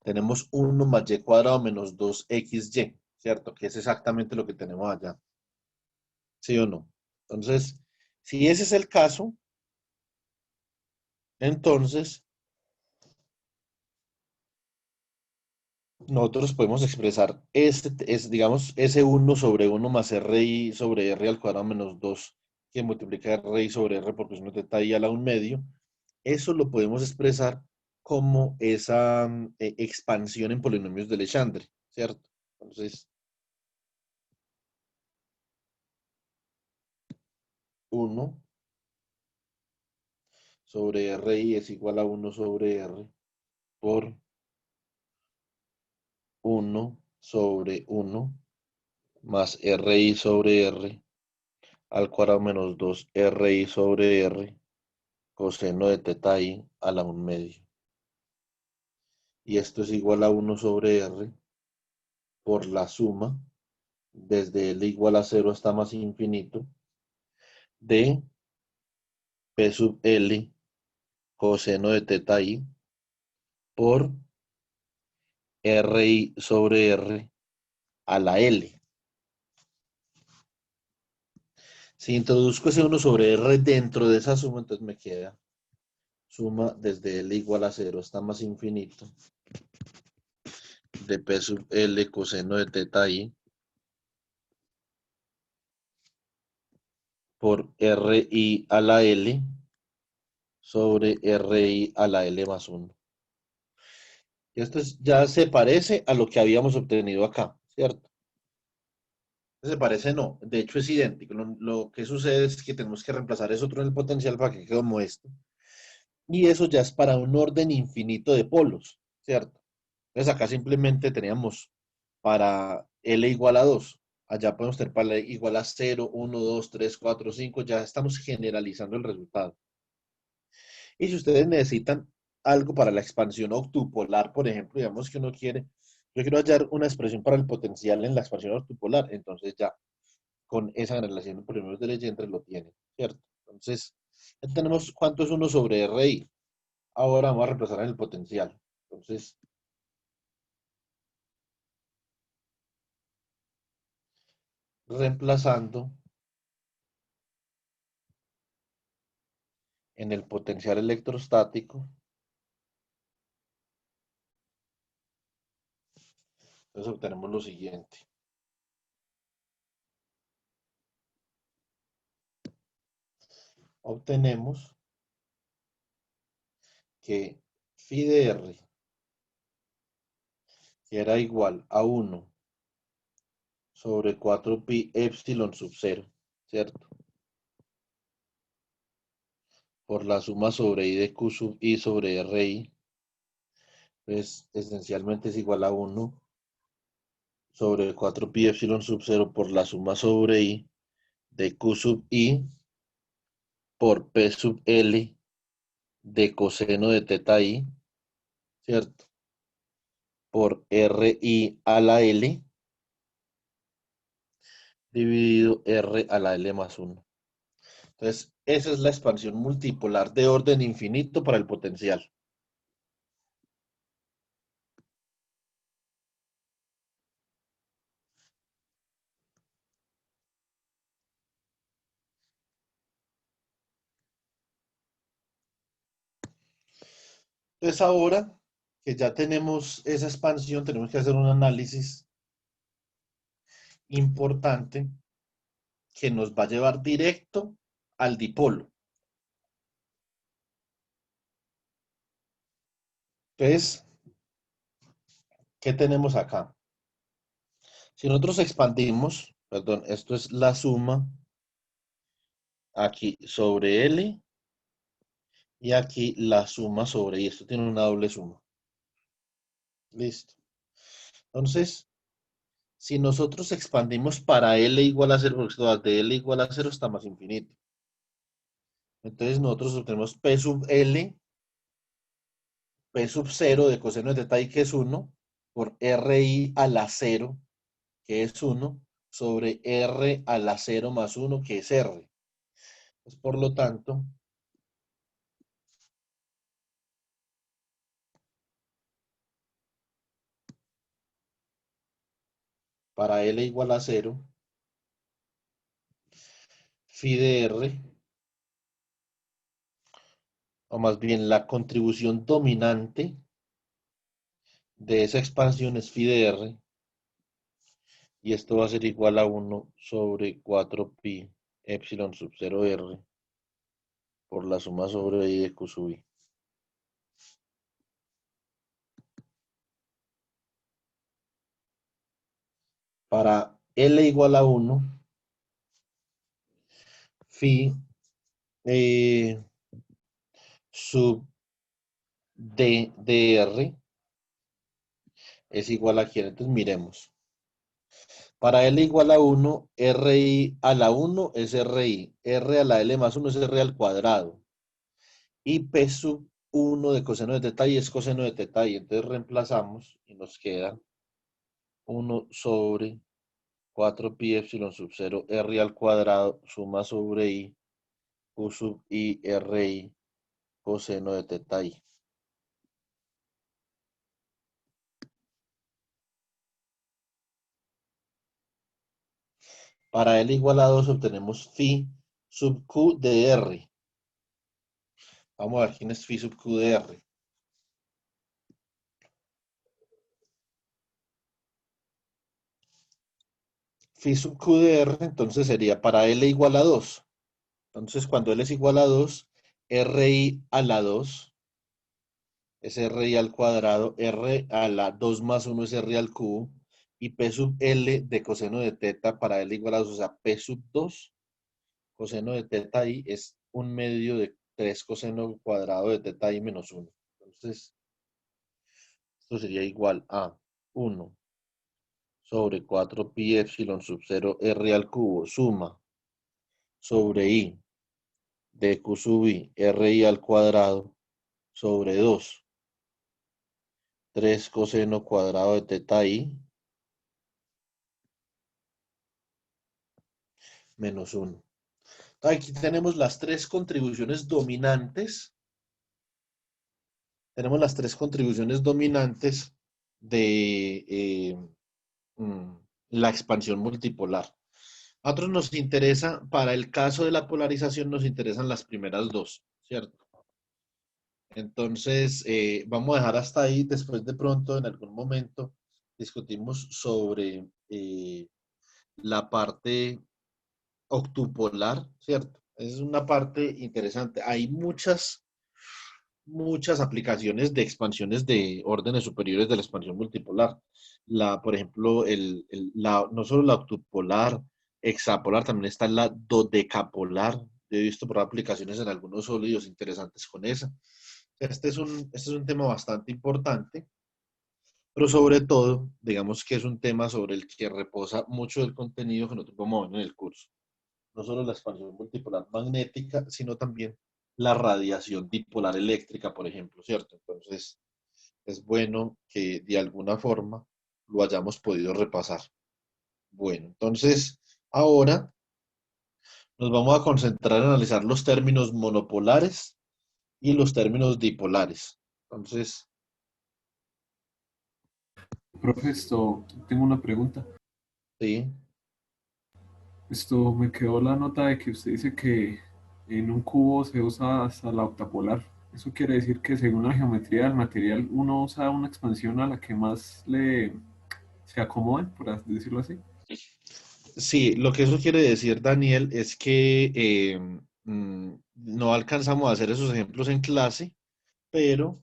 Tenemos 1 más Y cuadrado menos 2XY, ¿cierto? Que es exactamente lo que tenemos allá. ¿Sí o no? Entonces, si ese es el caso, entonces nosotros podemos expresar digamos, ese 1/1 más RI sobre R al cuadrado menos 2 que multiplica RI sobre R por coseno de teta I a la 1/2. Eso lo podemos expresar como esa expansión en polinomios de Legendre, ¿cierto? Entonces, 1 sobre RI es igual a 1 sobre R por 1/1 más RI sobre R al cuadrado menos 2 RI sobre R coseno de teta I a la 1/2. Y esto es igual a 1 sobre R por la suma desde L igual a 0 hasta más infinito de P sub L coseno de teta I por RI sobre R a la L. Si introduzco ese 1 sobre R dentro de esa suma, entonces me queda suma desde L igual a 0 hasta más infinito de P sub L coseno de teta I por RI a la L sobre RI a la L más 1. Y esto ya se parece a lo que habíamos obtenido acá, ¿cierto? Se parece, no. De hecho, es idéntico. Lo que sucede es que tenemos que reemplazar eso otro en el potencial para que quede como esto. Y eso ya es para un orden infinito de polos, ¿cierto? Entonces acá simplemente teníamos para L igual a 2. Allá podemos tener para L igual a 0, 1, 2, 3, 4, 5. Ya estamos generalizando el resultado. Y si ustedes necesitan algo para la expansión octupolar, por ejemplo, digamos que uno quiere, yo quiero hallar una expresión para el potencial en la expansión octupolar, entonces ya con esa relación de polinomios de Legendre lo tienen, ¿cierto? Entonces, ya tenemos cuánto es 1 sobre RI. Ahora vamos a reemplazar en el potencial. Entonces, reemplazando en el potencial electrostático, entonces obtenemos lo siguiente. Obtenemos que phi de R, que era igual a 1 sobre 4pi epsilon sub 0, ¿cierto? Por la suma sobre I de Q sub I sobre RI, pues esencialmente es igual a 1 sobre 4pi epsilon sub 0 por la suma sobre I de Q sub I por P sub L de coseno de teta I ¿cierto? Por RI a la L dividido R a la L más 1. Entonces, esa es la expansión multipolar de orden infinito para el potencial. Entonces, ahora que ya tenemos esa expansión, tenemos que hacer un análisis importante que nos va a llevar directo al dipolo. Entonces, ¿qué tenemos acá? Si nosotros expandimos, perdón, esto es la suma aquí sobre L y aquí la suma sobre I. Esto tiene una doble suma. Listo. Entonces, si nosotros expandimos para L igual a 0, porque esto de L igual a 0 está más infinito. Entonces, nosotros obtenemos P sub L, P sub 0 de coseno de teta i, que es 1, por RI a la 0, que es 1, sobre R a la 0 más 1, que es R. Pues, por lo tanto, para L igual a 0, phi de R, o más bien la contribución dominante de esa expansión es phi de R, y esto va a ser igual a 1 sobre 4 pi epsilon sub 0 R por la suma sobre I de Q sub I. Para L igual a 1, phi sub D de R es igual a quién. Entonces miremos. Para L igual a 1, RI a la 1 es RI. R a la L más 1 es R al cuadrado. Y P sub 1 de coseno de teta i es coseno de teta i. Entonces reemplazamos y nos queda 1 sobre 4 pi epsilon sub 0 R al cuadrado suma sobre I Q sub I RI coseno de teta i. Para L igual a 2 obtenemos phi sub Q de R. Vamos a ver quién es phi sub Q de R. Phi sub Q de R entonces sería para L igual a 2. Entonces cuando L es igual a 2, RI a la 2 es RI al cuadrado, R a la 2 más 1 es R al cubo, y P sub L de coseno de teta para L igual a 2, o sea, P sub 2 coseno de teta i es 1/2 de 3 coseno cuadrado de teta i menos 1. Entonces, esto sería igual a 1 sobre 4 pi epsilon sub 0 R al cubo, suma sobre I de Q sub I, RI al cuadrado, sobre 2, 3 coseno cuadrado de teta I, menos 1. Aquí tenemos las tres contribuciones dominantes. Tenemos las tres contribuciones dominantes de mm, la expansión multipolar. A nosotros nos interesa, para el caso de la polarización, nos interesan las primeras dos, ¿cierto? Entonces, vamos a dejar hasta ahí. Después, de pronto, en algún momento, discutimos sobre la parte octupolar, ¿cierto? Es una parte interesante. Hay muchas aplicaciones de expansiones de órdenes superiores de la expansión multipolar. Por ejemplo, no solo la octupolar, hexapolar, también está la dodecapolar. He visto por aplicaciones en algunos sólidos interesantes con esa. Este es un tema bastante importante, pero sobre todo, digamos que es un tema sobre el que reposa mucho del contenido que nosotros vamos a ver en el curso. No solo la expansión multipolar magnética, sino también la radiación dipolar eléctrica, por ejemplo, ¿cierto? Entonces, es bueno que de alguna forma lo hayamos podido repasar. Bueno, entonces ahora nos vamos a concentrar en analizar los términos monopolares y los términos dipolares. Entonces, Profe, tengo una pregunta. sí, Me quedó la nota de que usted dice que en un cubo se usa hasta la octapolar. Eso quiere decir que según la geometría del material uno usa una expansión a la que más le se acomode, por así decirlo así. sí, lo que eso quiere decir, Daniel, es que no alcanzamos a hacer esos ejemplos en clase, pero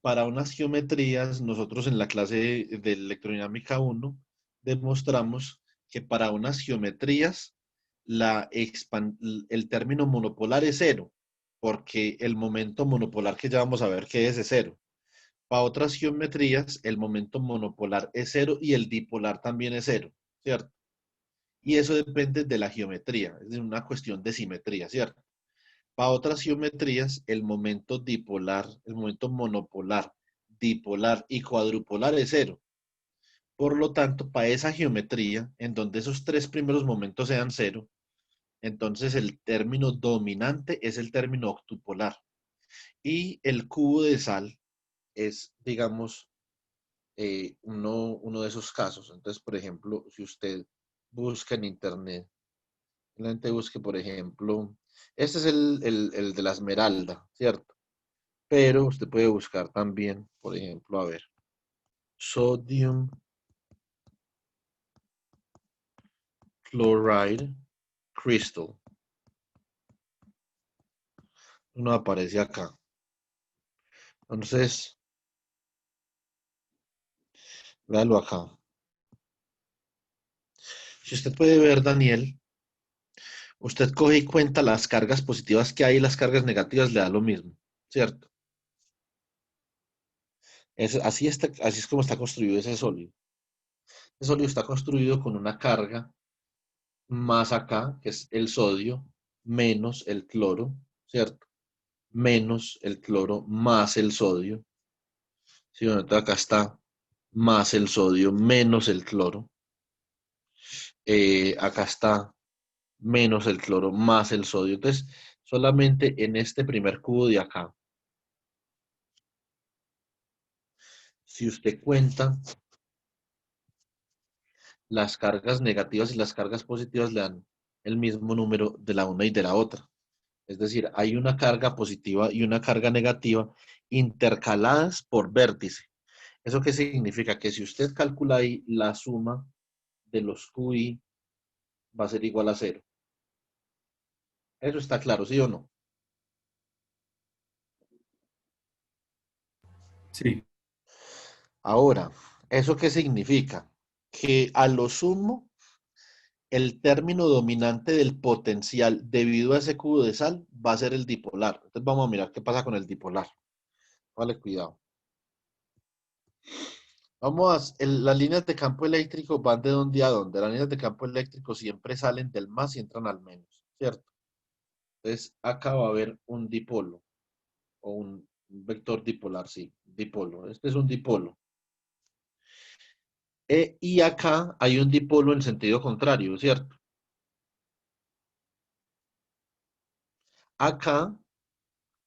para unas geometrías, nosotros en la clase de electrodinámica 1 demostramos que para unas geometrías el término monopolar es cero, porque el momento monopolar que ya vamos a ver que es cero. Para otras geometrías, el momento monopolar es cero y el dipolar también es cero, ¿cierto? Y eso depende de la geometría, es una cuestión de simetría, ¿cierto? Para otras geometrías, el momento dipolar, el momento monopolar, dipolar y cuadrupolar es cero. Por lo tanto, para esa geometría, en donde esos tres primeros momentos sean cero, entonces el término dominante es el término octupolar. Y el cubo de sal es, digamos, uno de esos casos. Entonces, por ejemplo, si usted busca en internet, la gente busque, por ejemplo, este es el de la esmeralda, ¿cierto? Pero usted puede buscar también, por ejemplo, a ver, sodium chloride crystal. No aparece acá. Entonces, véalo acá. Si usted puede ver, Daniel, usted coge y cuenta las cargas positivas que hay y las cargas negativas le da lo mismo, ¿cierto? Así es como está construido ese sólido. Ese sólido está construido con una carga más acá, que es el sodio, menos el cloro, ¿cierto? Menos el cloro más el sodio. Sí, bueno, entonces acá está más el sodio menos el cloro. Acá está menos el cloro más el sodio. Entonces, solamente en este primer cubo de acá, si usted cuenta, las cargas negativas y las cargas positivas le dan el mismo número de la una y de la otra. Es decir, hay una carga positiva y una carga negativa intercaladas por vértice. ¿Eso qué significa? Que si usted calcula ahí la suma de los QI va a ser igual a cero. Eso está claro, ¿sí o no? Sí, Ahora, ¿eso qué significa? Que a lo sumo, el término dominante del potencial debido a ese cubo de sal va a ser el dipolar. Entonces vamos a mirar qué pasa con el dipolar. Vale, cuidado. Las líneas de campo eléctrico van de dónde a dónde. Las líneas de campo eléctrico siempre salen del más y entran al menos, ¿cierto? Entonces acá va a haber un dipolo o un vector dipolar, sí, dipolo. Este es un dipolo. Y acá hay un dipolo en sentido contrario, ¿cierto? Acá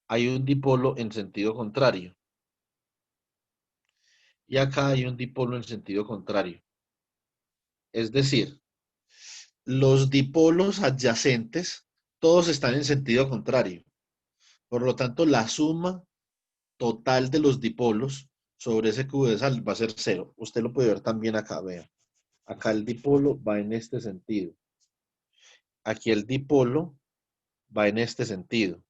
hay un dipolo en sentido contrario. Y acá hay un dipolo en sentido contrario. Es decir, los dipolos adyacentes, todos están en sentido contrario. Por lo tanto, la suma total de los dipolos sobre ese cubo de sal va a ser cero. Usted lo puede ver también acá, vea. Acá el dipolo va en este sentido. Aquí el dipolo va en este sentido.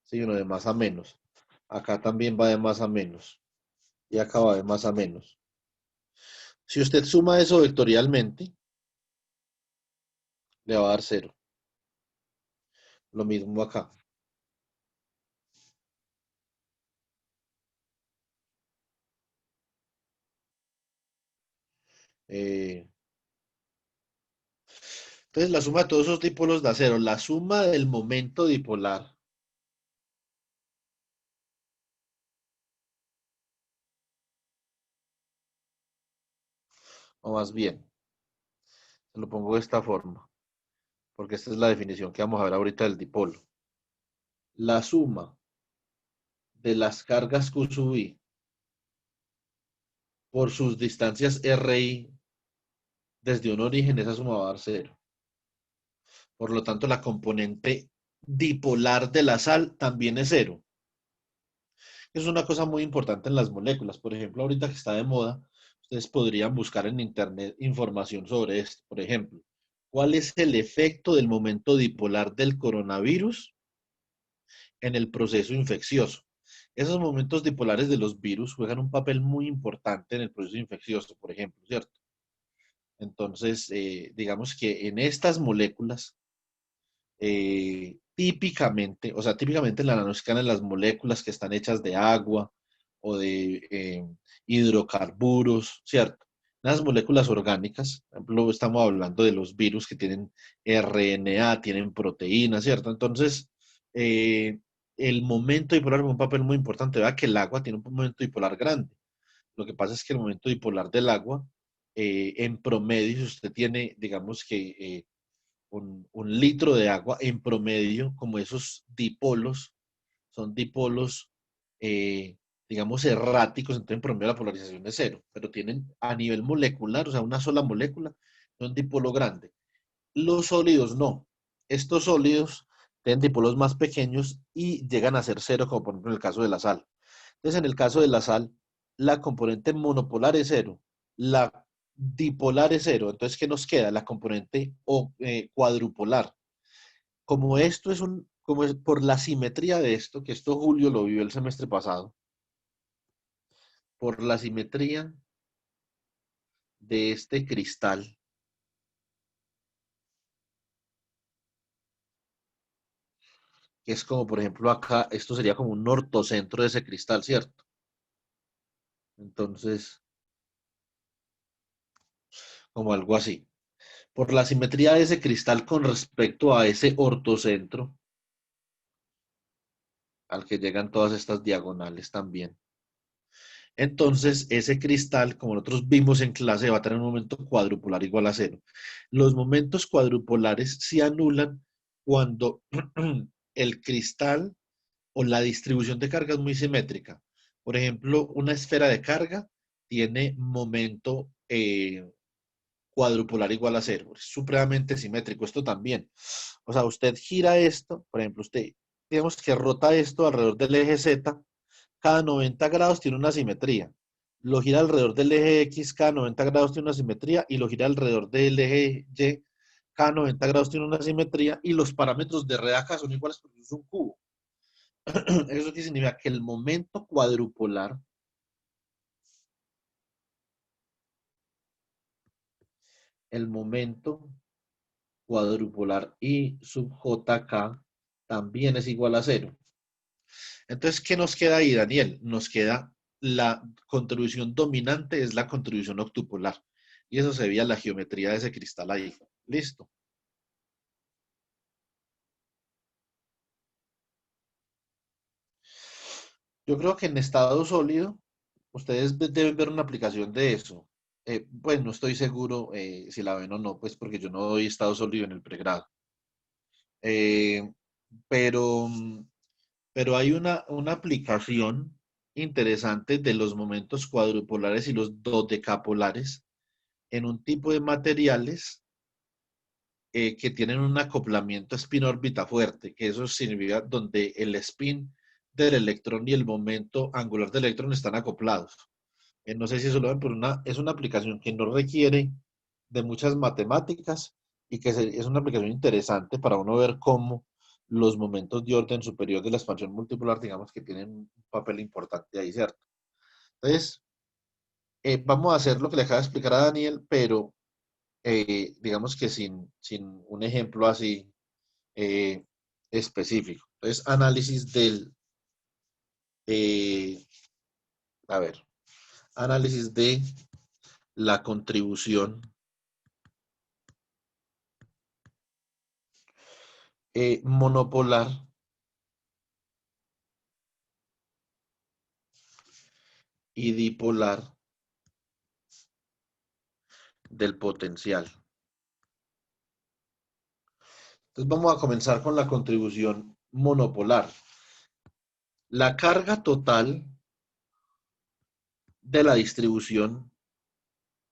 Sí, uno de más a menos. Acá también va de más a menos. Y acá va de más a menos. Si usted suma eso vectorialmente, le va a dar cero. Lo mismo acá. Eh, entonces, la suma de todos esos dipolos da cero. La suma del momento dipolar o más bien, se lo pongo de esta forma, porque esta es la definición que vamos a ver ahorita del dipolo. La suma de las cargas Q sub I por sus distancias RI desde un origen, esa suma va a dar cero. Por lo tanto, la componente dipolar de la sal también es cero. Es una cosa muy importante en las moléculas. Por ejemplo, ahorita que está de moda, ustedes podrían buscar en internet información sobre esto. Por ejemplo, ¿cuál es el efecto del momento dipolar del coronavirus en el proceso infeccioso? Esos momentos dipolares de los virus juegan un papel muy importante en el proceso infeccioso, por ejemplo, ¿cierto? Entonces, digamos que en estas moléculas, típicamente, o sea, típicamente en la nanoscala, en las moléculas que están hechas de agua o de hidrocarburos, ¿cierto? Las moléculas orgánicas, por ejemplo, estamos hablando de los virus que tienen RNA, tienen proteínas, ¿cierto? Entonces, el momento dipolar juega un papel muy importante. Vea que el agua tiene un momento dipolar grande. Lo que pasa es que el momento dipolar del agua, en promedio, si usted tiene, digamos que un litro de agua, en promedio, como esos dipolos, son dipolos, eh, digamos, erráticos, entonces en promedio la polarización es cero, pero tienen a nivel molecular, o sea, una sola molécula, un dipolo grande. Los sólidos no. Estos sólidos tienen dipolos más pequeños y llegan a ser cero, como por ejemplo en el caso de la sal. Entonces, en el caso de la sal, la componente monopolar es cero, la dipolar es cero. Entonces, ¿qué nos queda? La componente cuadrupolar. Como esto es como es por la simetría de esto, que esto Julio lo vio el semestre pasado, por la simetría de este cristal, que es como por ejemplo acá, esto sería como un ortocentro de ese cristal, ¿cierto? Entonces, como algo así. Por la simetría de ese cristal con respecto a ese ortocentro, al que llegan todas estas diagonales también. Entonces, ese cristal, como nosotros vimos en clase, va a tener un momento cuadrupolar igual a cero. Los momentos cuadrupolares se anulan cuando el cristal o la distribución de carga es muy simétrica. Por ejemplo, una esfera de carga tiene momento cuadrupolar igual a cero. Es supremamente simétrico esto también. O sea, usted gira esto, por ejemplo, usted, digamos que rota esto alrededor del eje Z, cada 90 grados tiene una simetría. Lo gira alrededor del eje X, cada 90 grados tiene una simetría, y lo gira alrededor del eje Y, cada 90 grados tiene una simetría, y los parámetros de red acá son iguales porque es un cubo. Eso qué significa que el momento cuadrupolar, el momento cuadrupolar I sub JK también es igual a cero. Entonces, ¿qué nos queda ahí, Daniel? Nos queda la contribución dominante, es la contribución octupolar. Y eso se veía en la geometría de ese cristal ahí. Listo. Yo creo que en estado sólido, ustedes deben ver una aplicación de eso. Pues no estoy seguro si la ven o no, pues porque yo no doy estado sólido en el pregrado. Eh, pero, pero hay una aplicación interesante de los momentos cuadrupolares y los dodecapolares en un tipo de materiales que tienen un acoplamiento spin-órbita fuerte, que eso significa donde el spin del electrón y el momento angular del electrón están acoplados. No sé si eso lo ven, pero es una aplicación que no requiere de muchas matemáticas y que es una aplicación interesante para uno ver cómo los momentos de orden superior de la expansión multipolar, digamos que tienen un papel importante ahí, ¿cierto? Entonces, vamos a hacer lo que le acaba de explicar a Daniel, pero digamos que sin un ejemplo así eh, específico. Entonces, análisis eh, a ver, análisis de la contribución monopolar y dipolar del potencial. Entonces vamos a comenzar con la contribución monopolar. La carga total de la distribución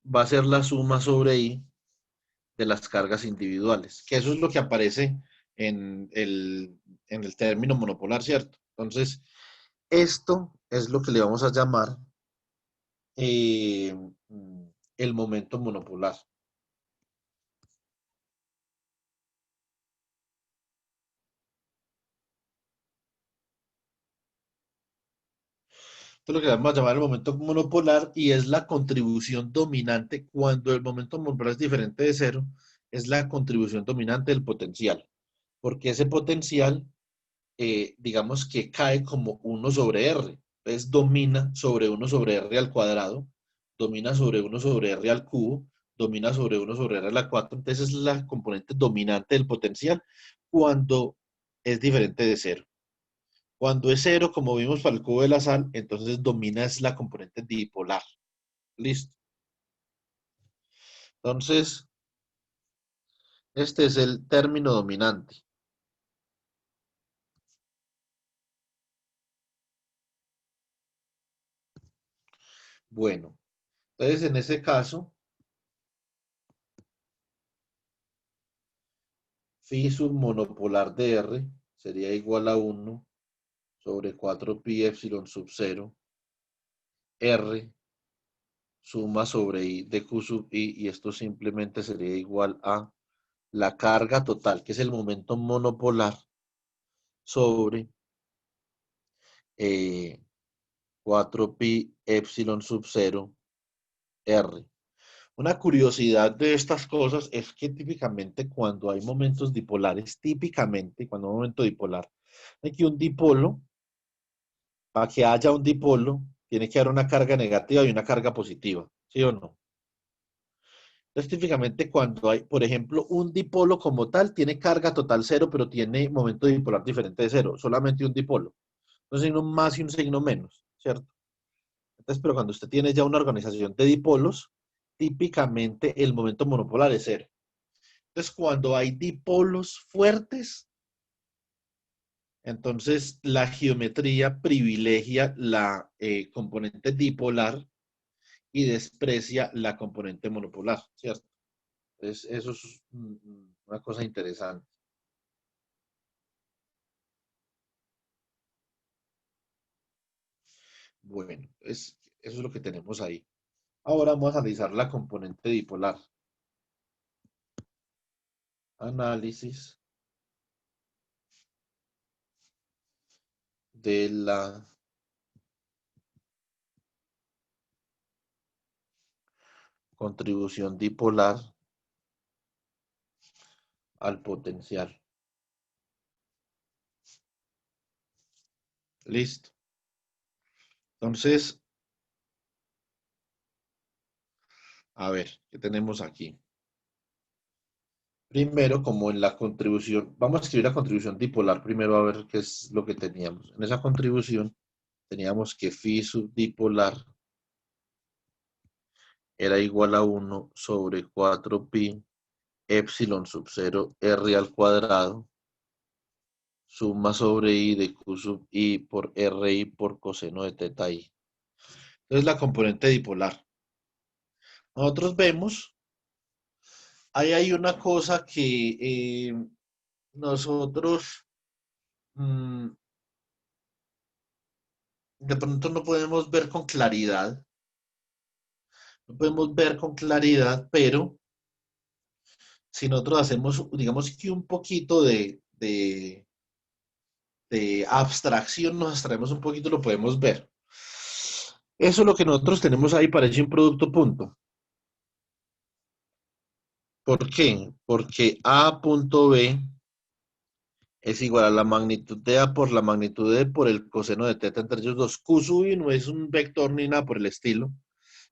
va a ser la suma sobre I de las cargas individuales, que eso es lo que aparece en el término monopolar, ¿cierto? Entonces, esto es lo que le vamos a llamar eh, el momento monopolar. Esto es lo que vamos a llamar el momento monopolar y es la contribución dominante cuando el momento monopolar es diferente de cero, es la contribución dominante del potencial, porque ese potencial, digamos que cae como 1 sobre R, entonces domina sobre 1 sobre R al cuadrado, domina sobre 1 sobre R al cubo, domina sobre 1 sobre R a la 4, entonces es la componente dominante del potencial cuando es diferente de cero. Cuando es cero, como vimos para el cubo de la sal, entonces domina es la componente dipolar. Listo. Entonces, este es el término dominante. Bueno, entonces en ese caso, phi submonopolar de R sería igual a 1 sobre 4 pi epsilon sub 0, R suma sobre I de Q sub I, y esto simplemente sería igual a la carga total, que es el momento monopolar, sobre 4 pi epsilon sub 0 R. Una curiosidad de estas cosas es que típicamente cuando hay momentos dipolares, típicamente cuando hay un momento dipolar, hay que un dipolo, para que haya un dipolo, tiene que haber una carga negativa y una carga positiva, ¿sí o no? Entonces, típicamente cuando hay, por ejemplo, un dipolo como tal, tiene carga total cero, pero tiene momento dipolar diferente de cero, solamente un dipolo. Un signo más y un signo menos, ¿cierto? Entonces, pero cuando usted tiene ya una organización de dipolos, típicamente el momento monopolar es cero. Entonces, cuando hay dipolos fuertes, entonces la geometría privilegia la componente dipolar y desprecia la componente monopolar, ¿cierto? Entonces, eso es una cosa interesante. Bueno, eso es lo que tenemos ahí. Ahora vamos a analizar la componente dipolar. Análisis de la contribución dipolar al potencial. Listo. Entonces, a ver, ¿qué tenemos aquí? Primero, como en la contribución, vamos a escribir la contribución dipolar primero a ver qué es lo que teníamos. En esa contribución teníamos que phi subdipolar era igual a 1 sobre 4 pi epsilon sub 0 r al cuadrado, suma sobre i de q sub i por ri por coseno de teta i. Entonces la componente dipolar. Nosotros vemos, ahí hay una cosa que nosotros mm, de pronto no podemos ver con claridad, no podemos ver con claridad, pero si nosotros hacemos, digamos que un poquito de abstracción, nos abstraemos un poquito, lo podemos ver. Eso es lo que nosotros tenemos ahí, parece un producto punto. ¿Por qué? Porque A punto B es igual a la magnitud de A por la magnitud de por el coseno de teta entre ellos dos. Q sub i no es un vector ni nada por el estilo,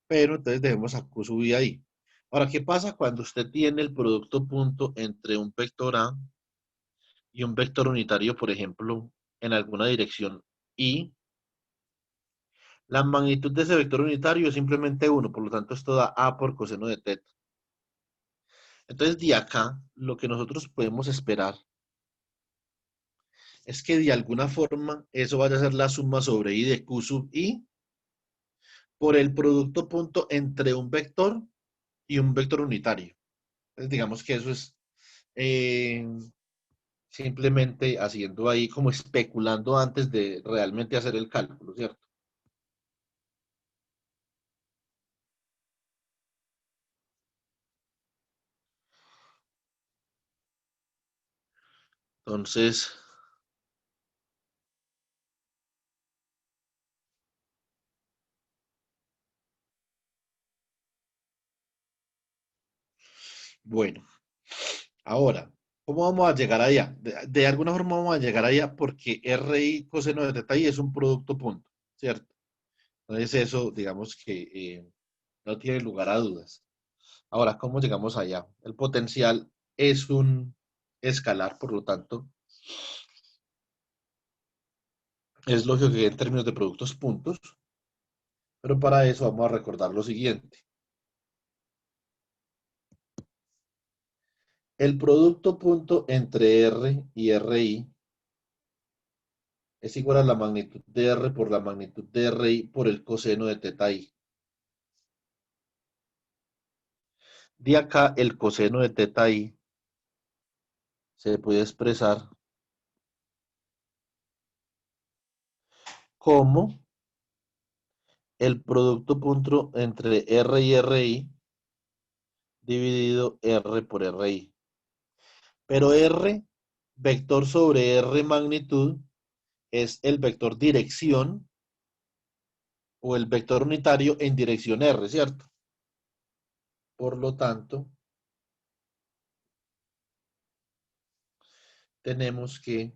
pero entonces dejemos a Q sub i ahí. Ahora, ¿qué pasa cuando usted tiene el producto punto entre un vector A y un vector unitario, por ejemplo, en alguna dirección y la magnitud de ese vector unitario es simplemente 1, por lo tanto esto da A por coseno de teta. Entonces, de acá, lo que nosotros podemos esperar es que de alguna forma eso vaya a ser la suma sobre I de Q sub I por el producto punto entre un vector y un vector unitario. Entonces, digamos que eso es eh, simplemente haciendo ahí como especulando antes de realmente hacer el cálculo, ¿cierto? Entonces, bueno, ahora, ¿cómo vamos a llegar allá? De alguna forma vamos a llegar allá porque RI coseno de teta I es un producto punto, ¿cierto? Entonces eso, digamos que no tiene lugar a dudas. Ahora, ¿cómo llegamos allá? El potencial es un escalar, por lo tanto, es lógico que en términos de productos puntos, pero para eso vamos a recordar lo siguiente. El producto punto entre R y RI es igual a la magnitud de R por la magnitud de RI por el coseno de teta I. De acá, el coseno de teta I se puede expresar como el producto punto entre R y RI dividido R por RI. Pero R, vector sobre R magnitud, es el vector dirección o el vector unitario en dirección R, ¿cierto? Por lo tanto, tenemos que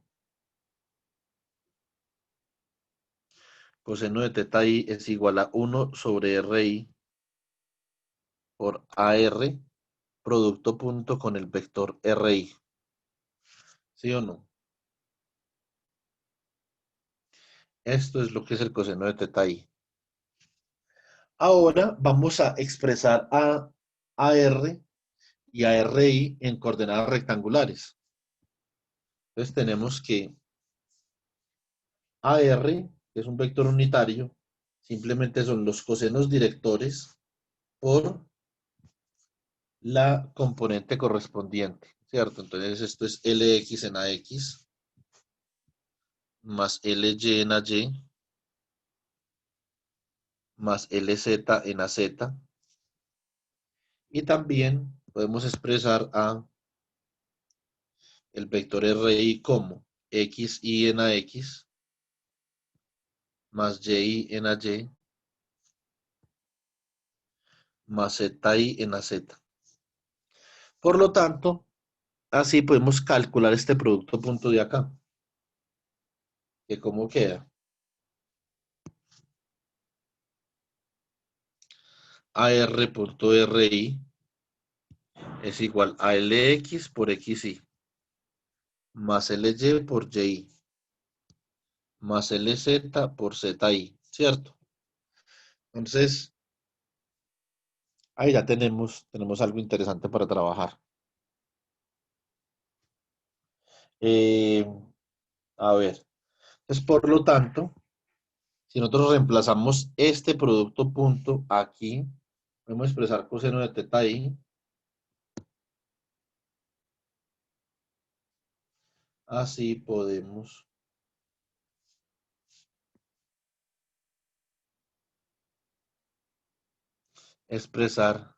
coseno de teta I es igual a 1 sobre RI por AR, producto punto con el vector RI. ¿Sí o no? Esto es lo que es el coseno de teta I. Ahora vamos a expresar a AR y a RI en coordenadas rectangulares. Entonces tenemos que AR, que es un vector unitario, simplemente son los cosenos directores por la componente correspondiente, ¿cierto? Entonces esto es LX en AX más LY en AY más LZ en AZ. Y también podemos expresar a el vector RI como XY en AX más YY en AY más ZY en AZ. Por lo tanto, así podemos calcular este producto punto de acá. ¿Que cómo queda? AR.RI es igual a LX por XY más LY por YY más LZ por ZY, ¿cierto? Entonces, ahí ya tenemos algo interesante para trabajar. Eh, a ver, entonces por lo tanto, si nosotros reemplazamos este producto punto aquí, podemos expresar coseno de teta I. Así podemos expresar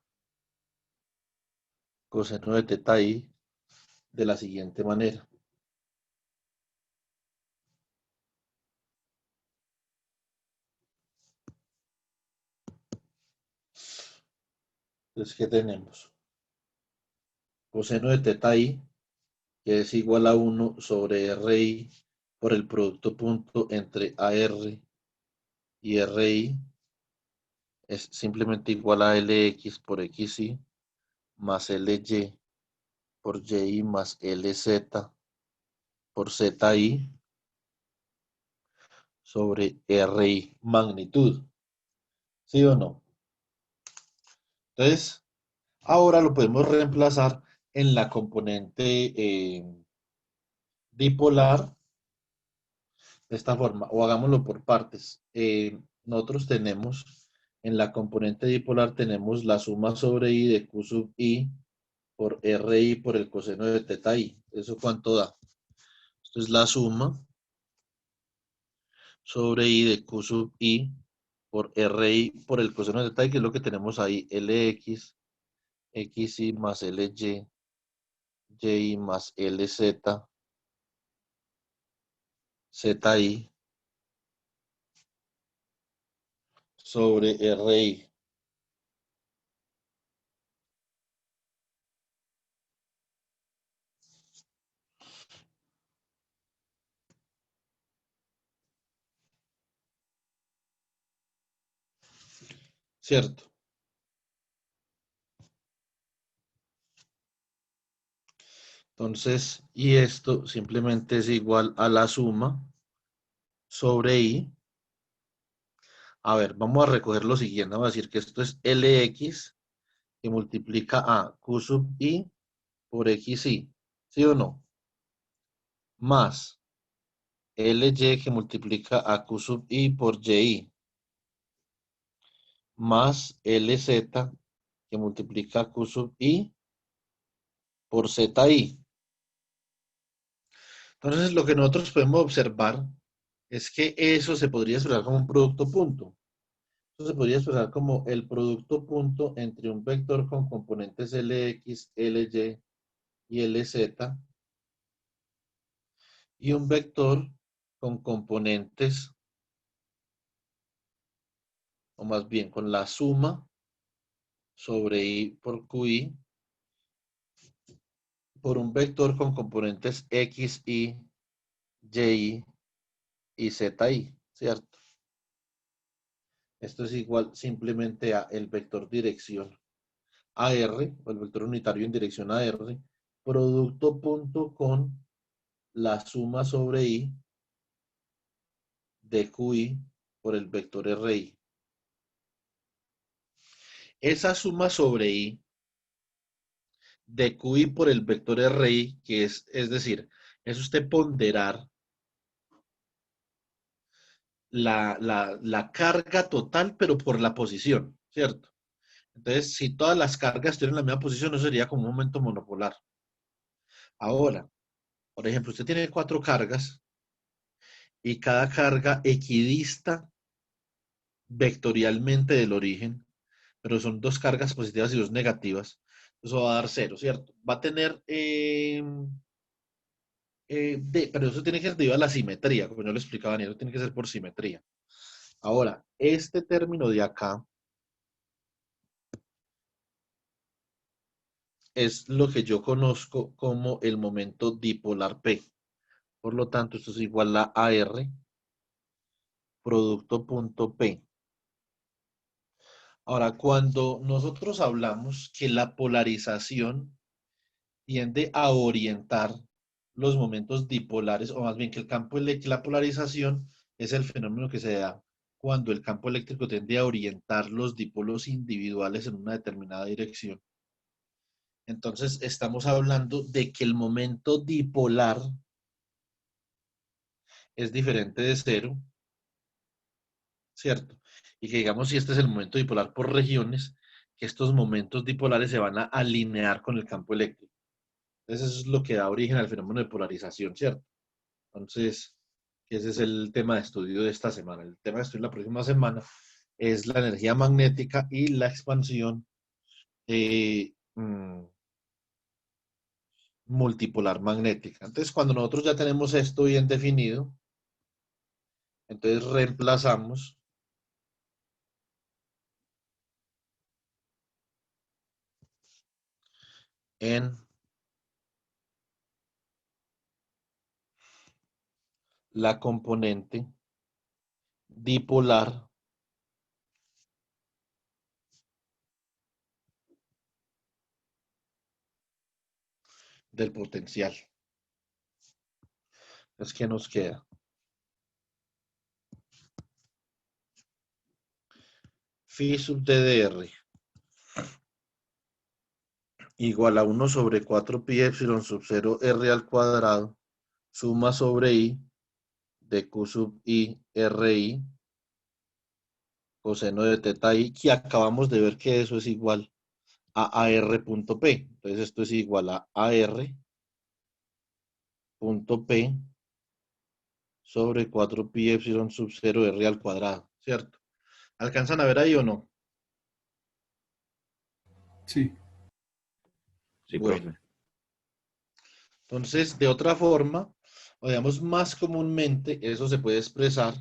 coseno de teta I de la siguiente manera. Entonces, ¿qué tenemos? Coseno de teta I, que es igual a 1 sobre RI por el producto punto entre AR y RI, es simplemente igual a LX por XY más LY por YY más LZ por ZI sobre RI magnitud. ¿Sí o no? Entonces, ahora lo podemos reemplazar en la componente dipolar de esta forma, o hagámoslo por partes. Nosotros tenemos, en la componente dipolar tenemos la suma sobre i de q sub i por ri por el coseno de teta i. ¿Eso cuánto da? Esto es la suma sobre i de q sub i por ri por el coseno de teta i, que es lo que tenemos ahí, lx, xy más ly, y más lz, zi sobre ri. ¿Cierto? Entonces, y esto simplemente es igual a la suma sobre i. A ver, vamos a recoger lo siguiente. Vamos a decir que esto es lx que multiplica a q sub i por xy. ¿Sí o no? Más ly que multiplica a q sub i por y. Más lz que multiplica a q sub i por zi. Entonces, lo que nosotros podemos observar es que eso se podría expresar como un producto punto. Eso se podría expresar como el producto punto entre un vector con componentes Lx, Ly y Lz y un vector con componentes, o más bien con la suma sobre i por qi por un vector con componentes xi, y y zi, ¿cierto? Esto es igual simplemente a el vector dirección AR, o el vector unitario en dirección AR, producto punto con la suma sobre i de qi por el vector ri. Esa suma sobre i de qi por el vector ri, que es decir, es usted ponderar la carga total, pero por la posición, ¿cierto? Entonces, si todas las cargas tienen la misma posición, no sería como un momento monopolar. Ahora, por ejemplo, usted tiene 4 cargas y cada carga equidista vectorialmente del origen, pero son 2 cargas positivas y 2 negativas. Eso va a dar 0, ¿cierto? Va a tener, pero eso tiene que ser debido a la simetría, como yo le explicaba, Daniel, eso tiene que ser por simetría. Ahora, este término de acá es lo que yo conozco como el momento dipolar P. Por lo tanto, esto es igual a AR, producto punto P. Ahora, cuando nosotros hablamos que la polarización tiende a orientar los momentos dipolares, o más bien que el campo eléctrico, la polarización es el fenómeno que se da cuando el campo eléctrico tiende a orientar los dipolos individuales en una determinada dirección. Entonces, estamos hablando de que el momento dipolar es diferente de cero, ¿cierto? Y que digamos, si este es el momento dipolar por regiones, que estos momentos dipolares se van a alinear con el campo eléctrico. Entonces, eso es lo que da origen al fenómeno de polarización, ¿cierto? Entonces, ese es el tema de estudio de esta semana. El tema de estudio de la próxima semana es la energía magnética y la expansión eh, mm, multipolar magnética. Entonces, cuando nosotros ya tenemos esto bien definido, entonces reemplazamos en la componente dipolar del potencial. Entonces, ¿qué nos queda? Phi sub ddr igual a 1/4 pi epsilon sub 0 r al cuadrado, suma sobre i de q sub i ri coseno de teta i, que acabamos de ver que eso es igual a ar punto p. Entonces esto es igual a ar punto p sobre 4 pi epsilon sub 0 r al cuadrado, ¿cierto? ¿Alcanzan a ver ahí o no? Sí, Sí, Bueno, profe. entonces de otra forma, o digamos más comúnmente, eso se puede expresar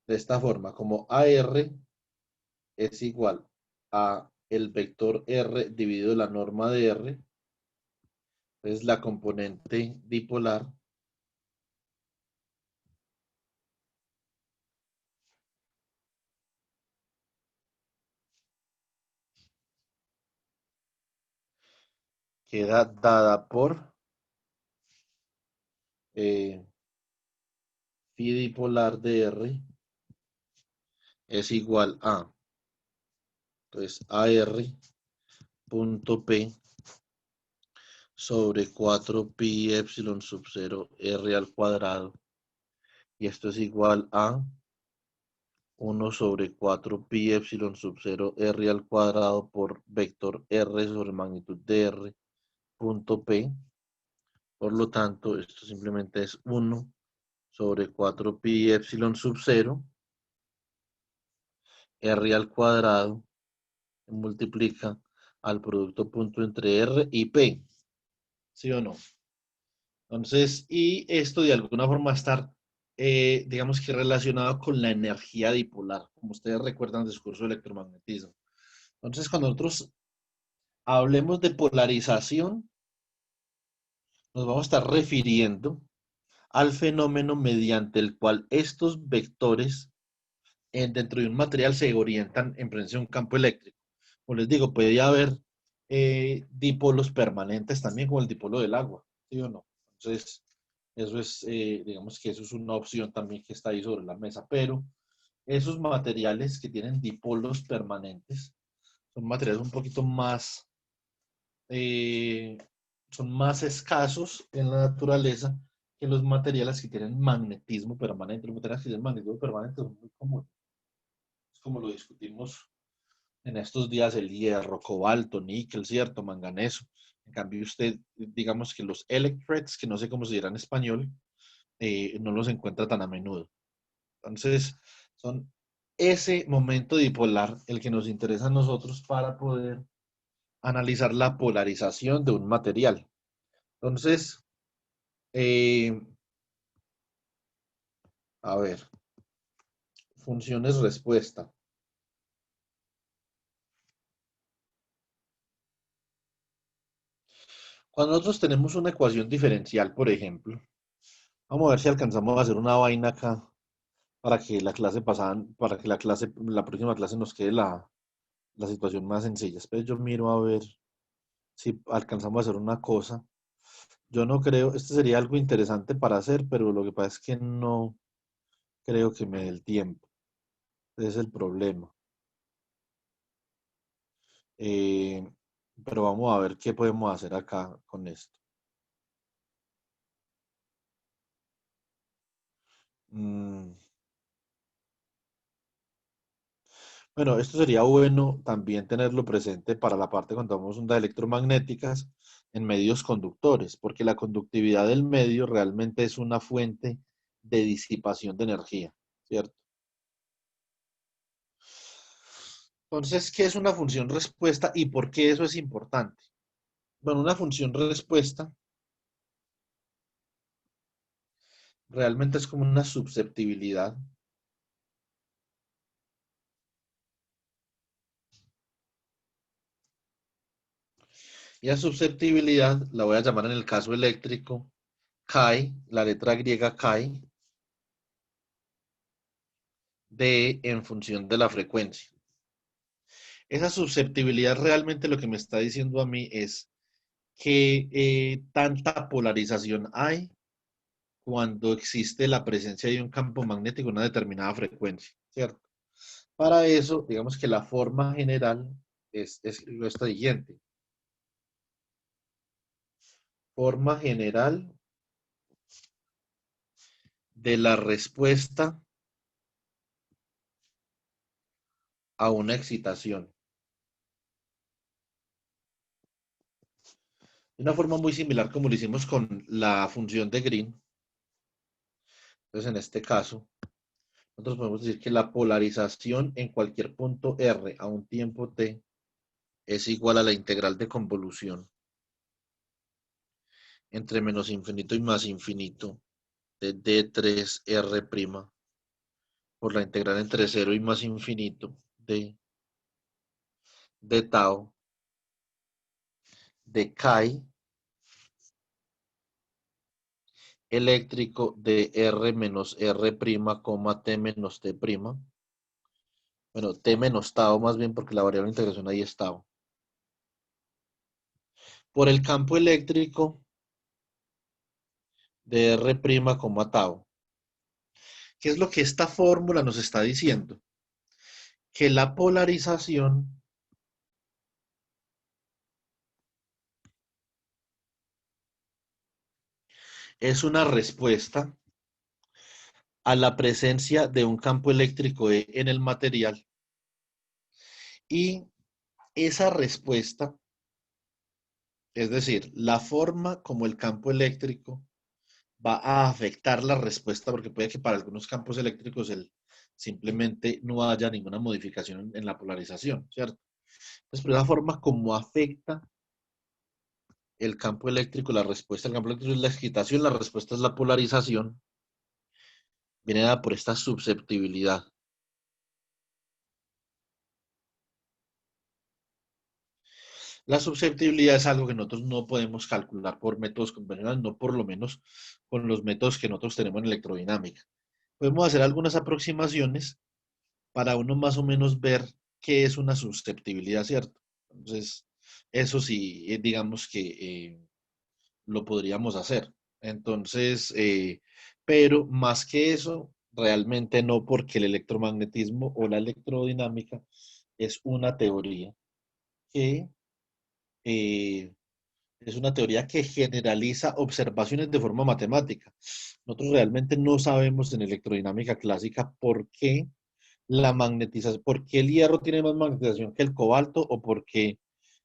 de esta forma, como AR es igual a el vector R dividido la norma de R, es la componente dipolar queda dada por phi dipolar de R es igual a, entonces, AR punto P sobre 4 pi epsilon sub 0 R al cuadrado, y esto es igual a 1/4 pi epsilon sub 0 R al cuadrado por vector R sobre magnitud de R punto P. Por lo tanto, esto simplemente es 1/4 pi epsilon sub 0 R al cuadrado multiplica al producto punto entre R y P, ¿sí o no? Entonces, y esto de alguna forma estar, digamos que relacionado con la energía dipolar, como ustedes recuerdan del curso de electromagnetismo. Entonces, cuando nosotros hablemos de polarización, nos vamos a estar refiriendo al fenómeno mediante el cual estos vectores dentro de un material se orientan en presencia de un campo eléctrico. Como les digo, puede haber dipolos permanentes también, como el dipolo del agua, ¿sí o no? Entonces, eso es, digamos que eso es una opción también que está ahí sobre la mesa, pero esos materiales que tienen dipolos permanentes son materiales un poquito más, eh, son más escasos en la naturaleza que los materiales que tienen magnetismo permanente. Los materiales que tienen magnetismo permanente son muy comunes. Es como lo discutimos en estos días, el hierro, cobalto, níquel, cierto, manganeso. En cambio, usted, digamos que los electrets, que no sé cómo se dirá en español, no los encuentra tan a menudo. Entonces, son ese momento dipolar el que nos interesa a nosotros para poder analizar la polarización de un material. Entonces, eh, a ver, funciones respuesta. Cuando nosotros tenemos una ecuación diferencial, por ejemplo, vamos a ver si alcanzamos a hacer una vaina acá para que la clase pasada, para que la próxima clase nos quede la situación más sencilla. Después yo miro a ver si alcanzamos a hacer una cosa. Yo no creo, este sería algo interesante para hacer, pero lo que pasa es que no creo que me dé el tiempo. Ese es el problema. Eh, pero vamos a ver qué podemos hacer acá con esto. Mm, Bueno, esto sería bueno también tenerlo presente para la parte cuando damos ondas electromagnéticas en medios conductores, porque la conductividad del medio realmente es una fuente de disipación de energía, ¿cierto? Entonces, ¿qué es una función respuesta y por qué eso es importante? Bueno, una función respuesta realmente es como una susceptibilidad. Y la susceptibilidad la voy a llamar en el caso eléctrico chi, la letra griega chi, de en función de la frecuencia. Esa susceptibilidad realmente lo que me está diciendo a mí es que tanta polarización hay cuando existe la presencia de un campo magnético a una determinada frecuencia, ¿cierto? Para eso, digamos que la forma general es lo siguiente. Forma general de la respuesta a una excitación. De una forma muy similar como lo hicimos con la función de Green. Entonces, en este caso, nosotros podemos decir que la polarización en cualquier punto R a un tiempo t es igual a la integral de convolución entre menos infinito y más infinito de D3R' por la integral entre 0 y más infinito de tau de chi eléctrico de R menos R', T menos T'. Bueno, T menos tau más bien porque la variable de integración ahí es tau. Por el campo eléctrico de R', tau. ¿Qué es lo que esta fórmula nos está diciendo? Que la polarización es una respuesta a la presencia de un campo eléctrico E en el material. Y esa respuesta, es decir, la forma como el campo eléctrico va a afectar la respuesta, porque puede que para algunos campos eléctricos simplemente no haya ninguna modificación en la polarización, ¿cierto? Entonces, por esa forma como afecta el campo eléctrico, la respuesta del campo eléctrico es la excitación, la respuesta es la polarización, viene dada por esta susceptibilidad. La susceptibilidad es algo que nosotros no podemos calcular por métodos convencionales, no por lo menos con los métodos que nosotros tenemos en electrodinámica. Podemos hacer algunas aproximaciones para uno más o menos ver qué es una susceptibilidad, ¿cierto? Entonces, eso sí, digamos que lo podríamos hacer. Entonces, pero más que eso, realmente no, porque el electromagnetismo o la electrodinámica es una teoría que eh, es una teoría que generaliza observaciones de forma matemática. Nosotros realmente no sabemos en electrodinámica clásica por qué la magnetización, por qué el hierro tiene más magnetización que el cobalto o por qué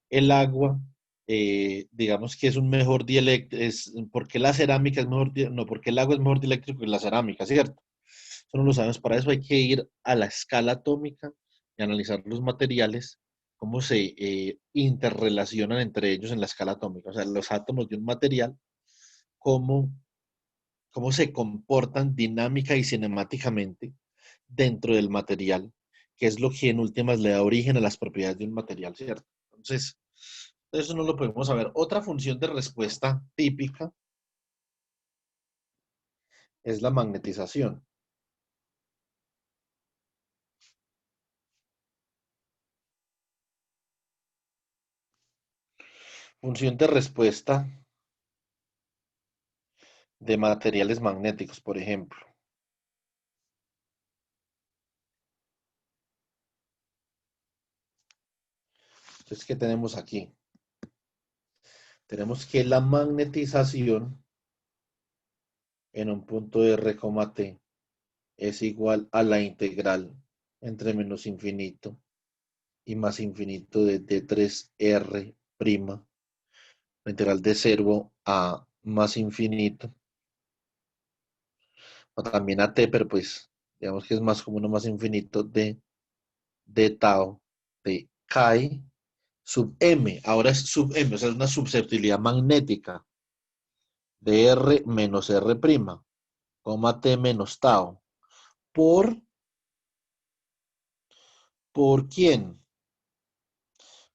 el agua, digamos que es un mejor dieléctrico, por qué la cerámica es mejor, no, porque el agua es mejor dieléctrico que la cerámica, ¿cierto? Eso no lo sabemos, para eso hay que ir a la escala atómica y analizar los materiales, cómo se interrelacionan entre ellos en la escala atómica, o sea, los átomos de un material, cómo, cómo se comportan dinámica y cinemáticamente dentro del material, que es lo que en últimas le da origen a las propiedades de un material, ¿cierto? Entonces, eso no lo podemos saber. Otra función de respuesta típica es la magnetización. Función de respuesta de materiales magnéticos, por ejemplo. Entonces, ¿qué tenemos aquí? Tenemos que la magnetización en un punto R, T es igual a la integral entre menos infinito y más infinito de D3R', la integral de 0 a más infinito, o también a T, pero pues digamos que es más común o más infinito de tau de chi sub m. Ahora es sub m, o sea, es una susceptibilidad magnética de R menos R', T menos tau. ¿Por quién?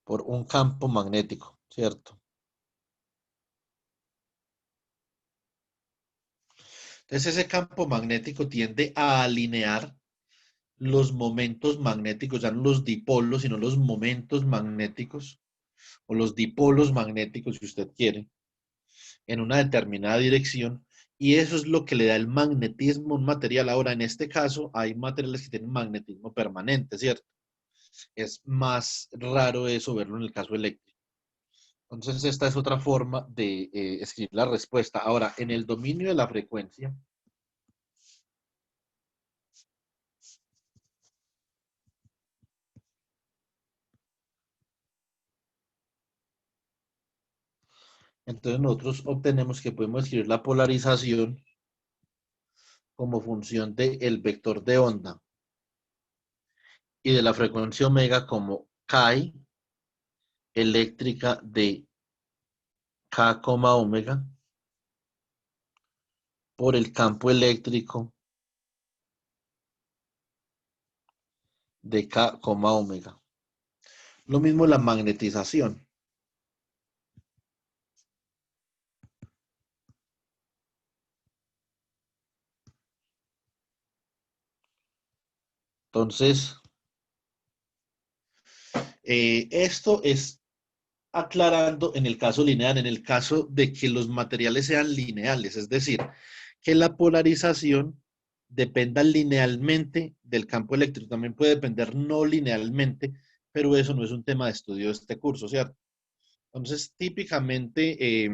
Por un campo magnético, ¿cierto? Entonces ese campo magnético tiende a alinear los momentos magnéticos, ya no los dipolos, sino los momentos magnéticos, o los dipolos magnéticos, si usted quiere, en una determinada dirección, Y eso es lo que le da el magnetismo a un material. Ahora, en este caso, hay materiales que tienen magnetismo permanente, ¿cierto? Es más raro eso verlo en el caso eléctrico. Entonces, esta es otra forma de escribir la respuesta. Ahora, en el dominio de la frecuencia, entonces nosotros obtenemos que podemos escribir la polarización como función del vector de onda y de la frecuencia omega como chi eléctrica de K, omega por el campo eléctrico de K, omega. Lo mismo la magnetización. Entonces, esto es aclarando en el caso lineal, en el caso de que los materiales sean lineales, es decir, que la polarización dependa linealmente del campo eléctrico. También puede depender no linealmente, pero eso no es un tema de estudio de este curso, ¿cierto? Entonces, típicamente,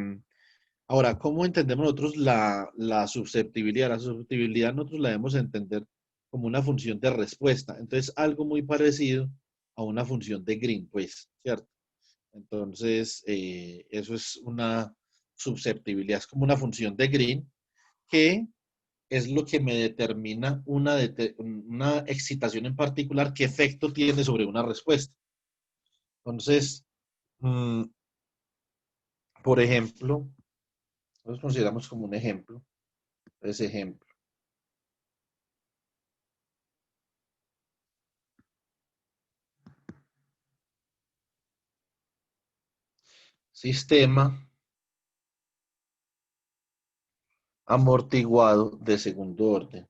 ahora, ¿cómo entendemos nosotros la susceptibilidad? La susceptibilidad nosotros la debemos entender como una función de respuesta. Entonces, algo muy parecido a una función de Green, pues, ¿cierto? Entonces, eso es una susceptibilidad, es como una función de Green que es lo que me determina una excitación en particular, qué efecto tiene sobre una respuesta. Entonces, mm, por ejemplo, nosotros consideramos como un ejemplo, ese ejemplo. Sistema amortiguado de segundo orden.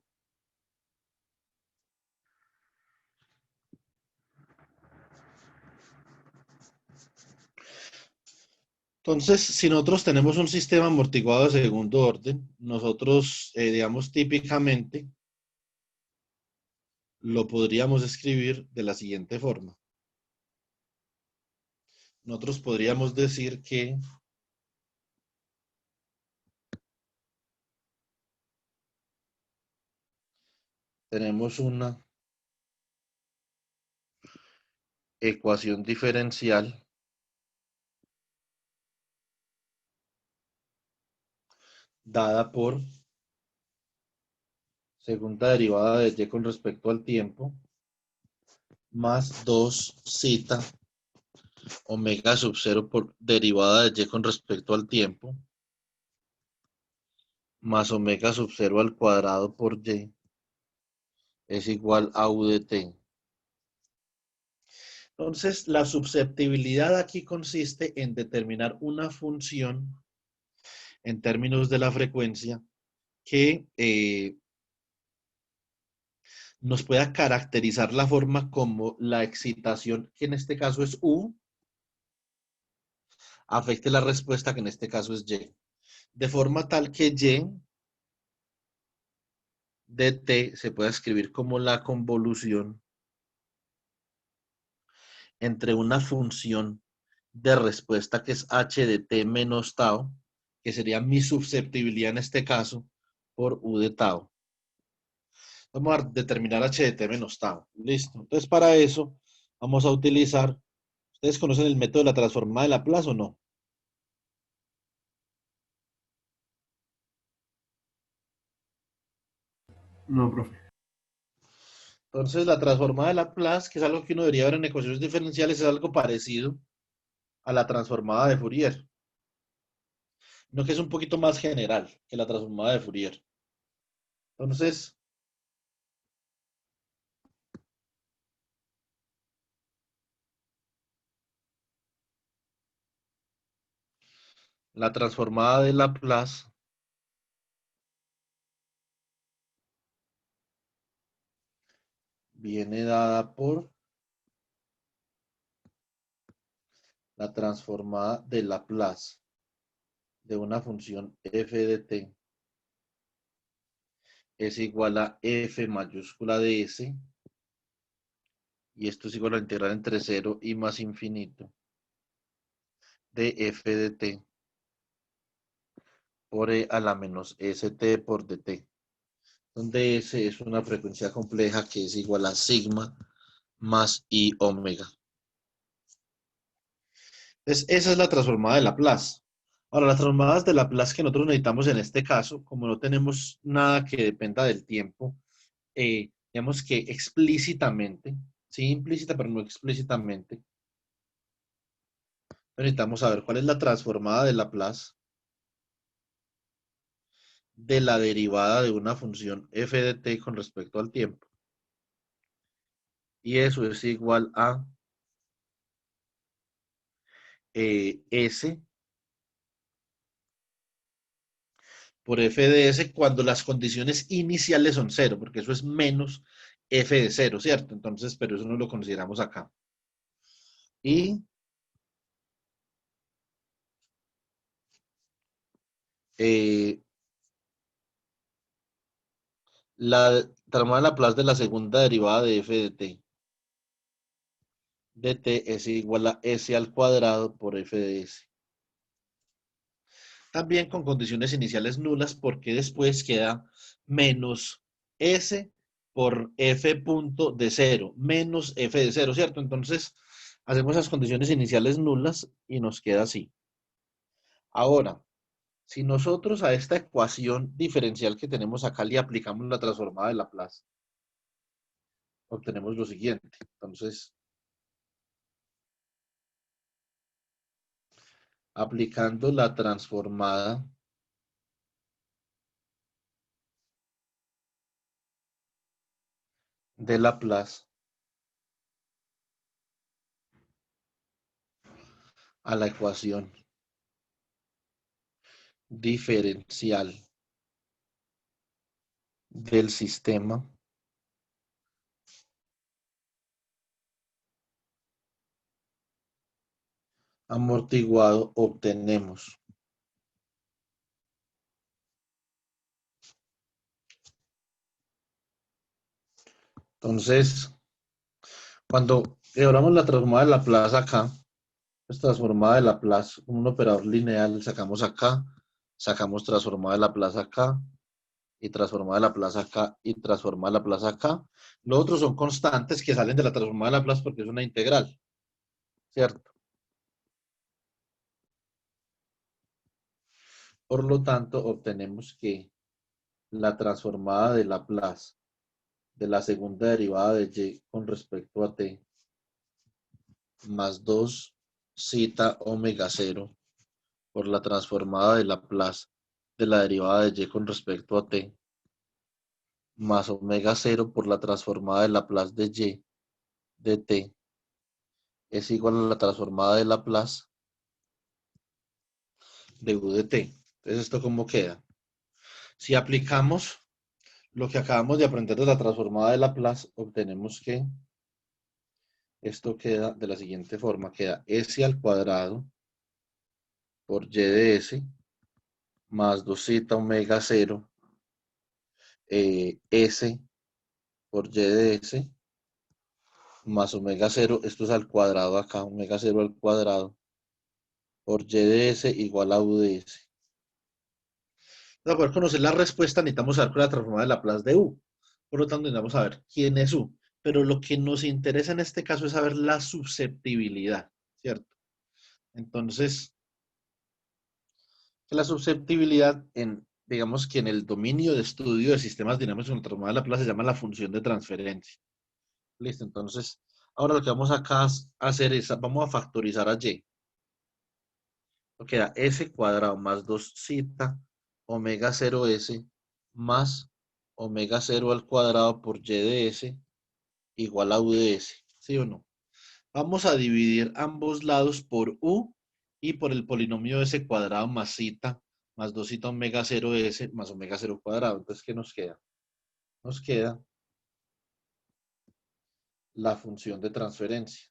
Entonces, si nosotros tenemos un sistema amortiguado de segundo orden, nosotros, digamos, típicamente lo podríamos escribir de la siguiente forma. Nosotros podríamos decir que tenemos una ecuación diferencial dada por segunda derivada de y con respecto al tiempo más 2 zeta omega sub 0 por derivada de y con respecto al tiempo más omega sub 0 al cuadrado por y es igual a u de t. Entonces, la susceptibilidad aquí consiste en determinar una función en términos de la frecuencia que nos pueda caracterizar la forma como la excitación, que en este caso es U, afecte la respuesta, que en este caso es Y. De forma tal que Y de T se pueda escribir como la convolución entre una función de respuesta que es H de T menos tau, que sería mi susceptibilidad en este caso, por U de tau. Vamos a determinar H de T menos tau. Listo. Entonces, para eso vamos a utilizar, ¿ustedes conocen el método de la transformada de Laplace o no? No, profe. Entonces, la transformada de Laplace, que es algo que uno debería ver en ecuaciones diferenciales, es algo parecido a la transformada de Fourier, no que es un poquito más general que la transformada de Fourier. Entonces, la transformada de Laplace viene dada por la transformada de Laplace de una función f de t es igual a f mayúscula de s, y esto es igual a la integral entre 0 y más infinito de f de t por e a la menos st por dt, donde s es una frecuencia compleja que es igual a sigma más i omega. Entonces, esa es la transformada de Laplace. Ahora, las transformadas de Laplace que nosotros necesitamos en este caso, como no tenemos nada que dependa del tiempo, digamos que explícitamente, sí implícita, pero no explícitamente, necesitamos saber cuál es la transformada de Laplace de la derivada de una función f de t con respecto al tiempo. Y eso es igual a s por f de s cuando las condiciones iniciales son cero, porque eso es menos f de cero, ¿cierto? Entonces, pero eso no lo consideramos acá. Y eh, la transformada de Laplace de la segunda derivada de f de t es igual a s al cuadrado por f de s. También con condiciones iniciales nulas, porque después queda menos s por f punto de cero, menos f de cero, ¿cierto? Entonces, hacemos las condiciones iniciales nulas y nos queda así. Ahora, si nosotros a esta ecuación diferencial que tenemos acá le aplicamos la transformada de Laplace, obtenemos lo siguiente. Entonces, aplicando la transformada de Laplace a la ecuación diferencial del sistema amortiguado, obtenemos entonces, cuando quebramos la transformada de Laplace acá, pues transformada de Laplace con un operador lineal, sacamos acá, sacamos transformada de Laplace acá, y transformada de Laplace acá, y transformada de Laplace acá. Los otros son constantes que salen de la transformada de Laplace porque es una integral, ¿cierto? Por lo tanto, obtenemos que la transformada de Laplace de la segunda derivada de y con respecto a t más 2 zeta omega 0 por la transformada de Laplace de la derivada de y con respecto a t más omega 0 por la transformada de Laplace de y de t es igual a la transformada de Laplace de u de t. Entonces, ¿esto cómo queda? Si aplicamos lo que acabamos de aprender de la transformada de Laplace, obtenemos que esto queda de la siguiente forma. Queda s al cuadrado por y de s más 2 zeta omega 0 s por y de s más omega 0, esto es al cuadrado acá, omega 0 al cuadrado por y de s igual a u de s. Para poder conocer la respuesta necesitamos saber cuál es la transformada de Laplace de u. Por lo tanto, necesitamos saber quién es u. Pero lo que nos interesa en este caso es saber la susceptibilidad, ¿cierto? Entonces, la susceptibilidad digamos que en el dominio de estudio de sistemas dinámicos con transformada de Laplace se llama la función de transferencia. Listo, entonces, ahora lo que vamos acá a hacer es, vamos a factorizar a y. Nos queda s cuadrado más 2 zeta omega 0s más omega 0 al cuadrado por y de s igual a u de s. ¿Sí o no? Vamos a dividir ambos lados por u y por el polinomio s cuadrado más zeta más 2 zeta omega 0s más omega 0 cuadrado. Entonces, ¿qué nos queda? Nos queda la función de transferencia.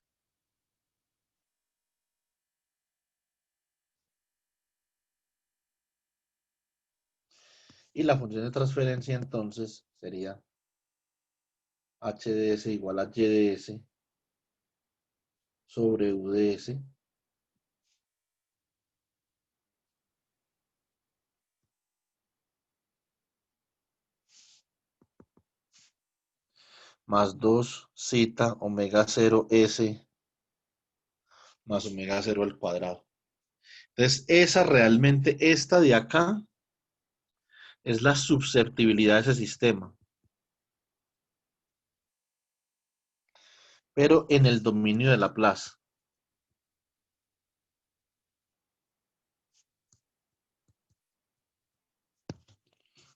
Y la función de transferencia entonces sería HDS igual a YDS sobre UDS más 2 zeta omega 0 S más omega 0 al cuadrado. Entonces, esa realmente, esta de acá, es la susceptibilidad de ese sistema. Pero en el dominio de Laplace.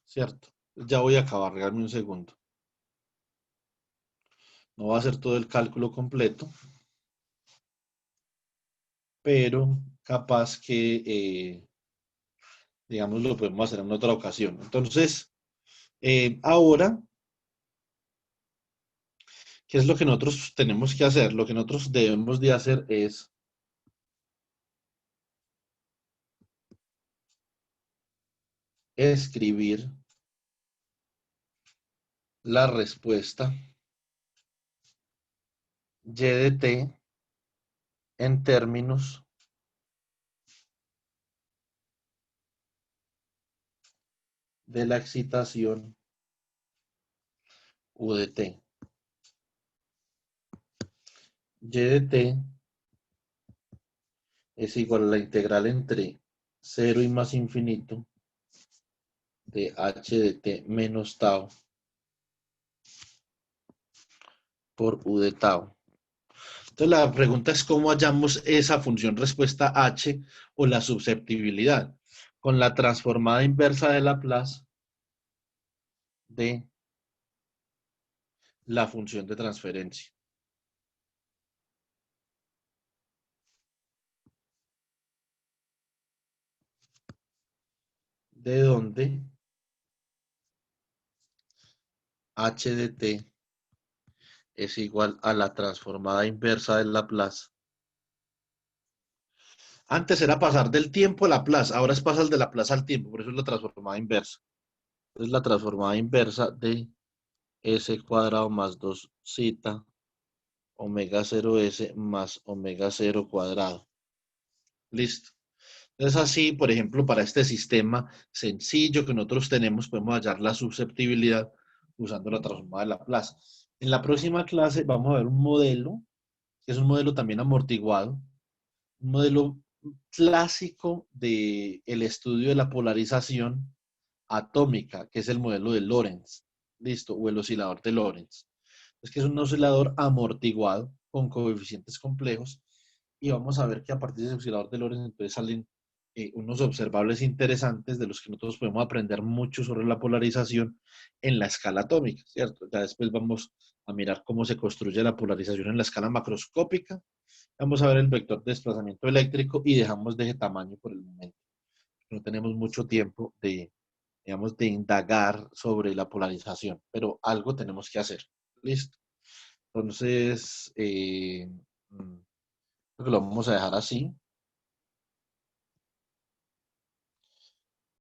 ¿Cierto? Ya voy a acabar, regálame un segundo. No va a hacer todo el cálculo completo, pero capaz que, digamos, lo podemos hacer en otra ocasión. Entonces, ahora, ¿qué es lo que nosotros tenemos que hacer? Lo que nosotros debemos de hacer es escribir la respuesta y de t en términos de la excitación u de t. Y de t es igual a la integral entre 0 y más infinito de h de t menos tau por u de tau. Entonces la pregunta es cómo hallamos esa función respuesta h o la susceptibilidad con la transformada inversa de Laplace de la función de transferencia. De donde h de t es igual a la transformada inversa del Laplace. Antes era pasar del tiempo a Laplace, ahora es pasar de Laplace al tiempo, por eso es la transformada inversa. Es la transformada inversa de s cuadrado más 2 zeta omega 0s más omega 0 cuadrado. Listo. Entonces así, por ejemplo, para este sistema sencillo que nosotros tenemos, podemos hallar la susceptibilidad usando la transformada de Laplace. En la próxima clase vamos a ver un modelo, que es un modelo también amortiguado, un modelo clásico del estudio de la polarización atómica, que es el modelo de Lorentz, listo, o el oscilador de Lorentz. Es que es un oscilador amortiguado con coeficientes complejos y vamos a ver que a partir del oscilador de Lorentz entonces salen unos observables interesantes de los que nosotros podemos aprender mucho sobre la polarización en la escala atómica, ¿cierto? Ya después vamos a mirar cómo se construye la polarización en la escala macroscópica. Vamos a ver el vector de desplazamiento eléctrico y dejamos de ese tamaño por el momento. No tenemos mucho tiempo de, digamos, de indagar sobre la polarización, pero algo tenemos que hacer. ¿Listo? Entonces, creo que lo vamos a dejar así.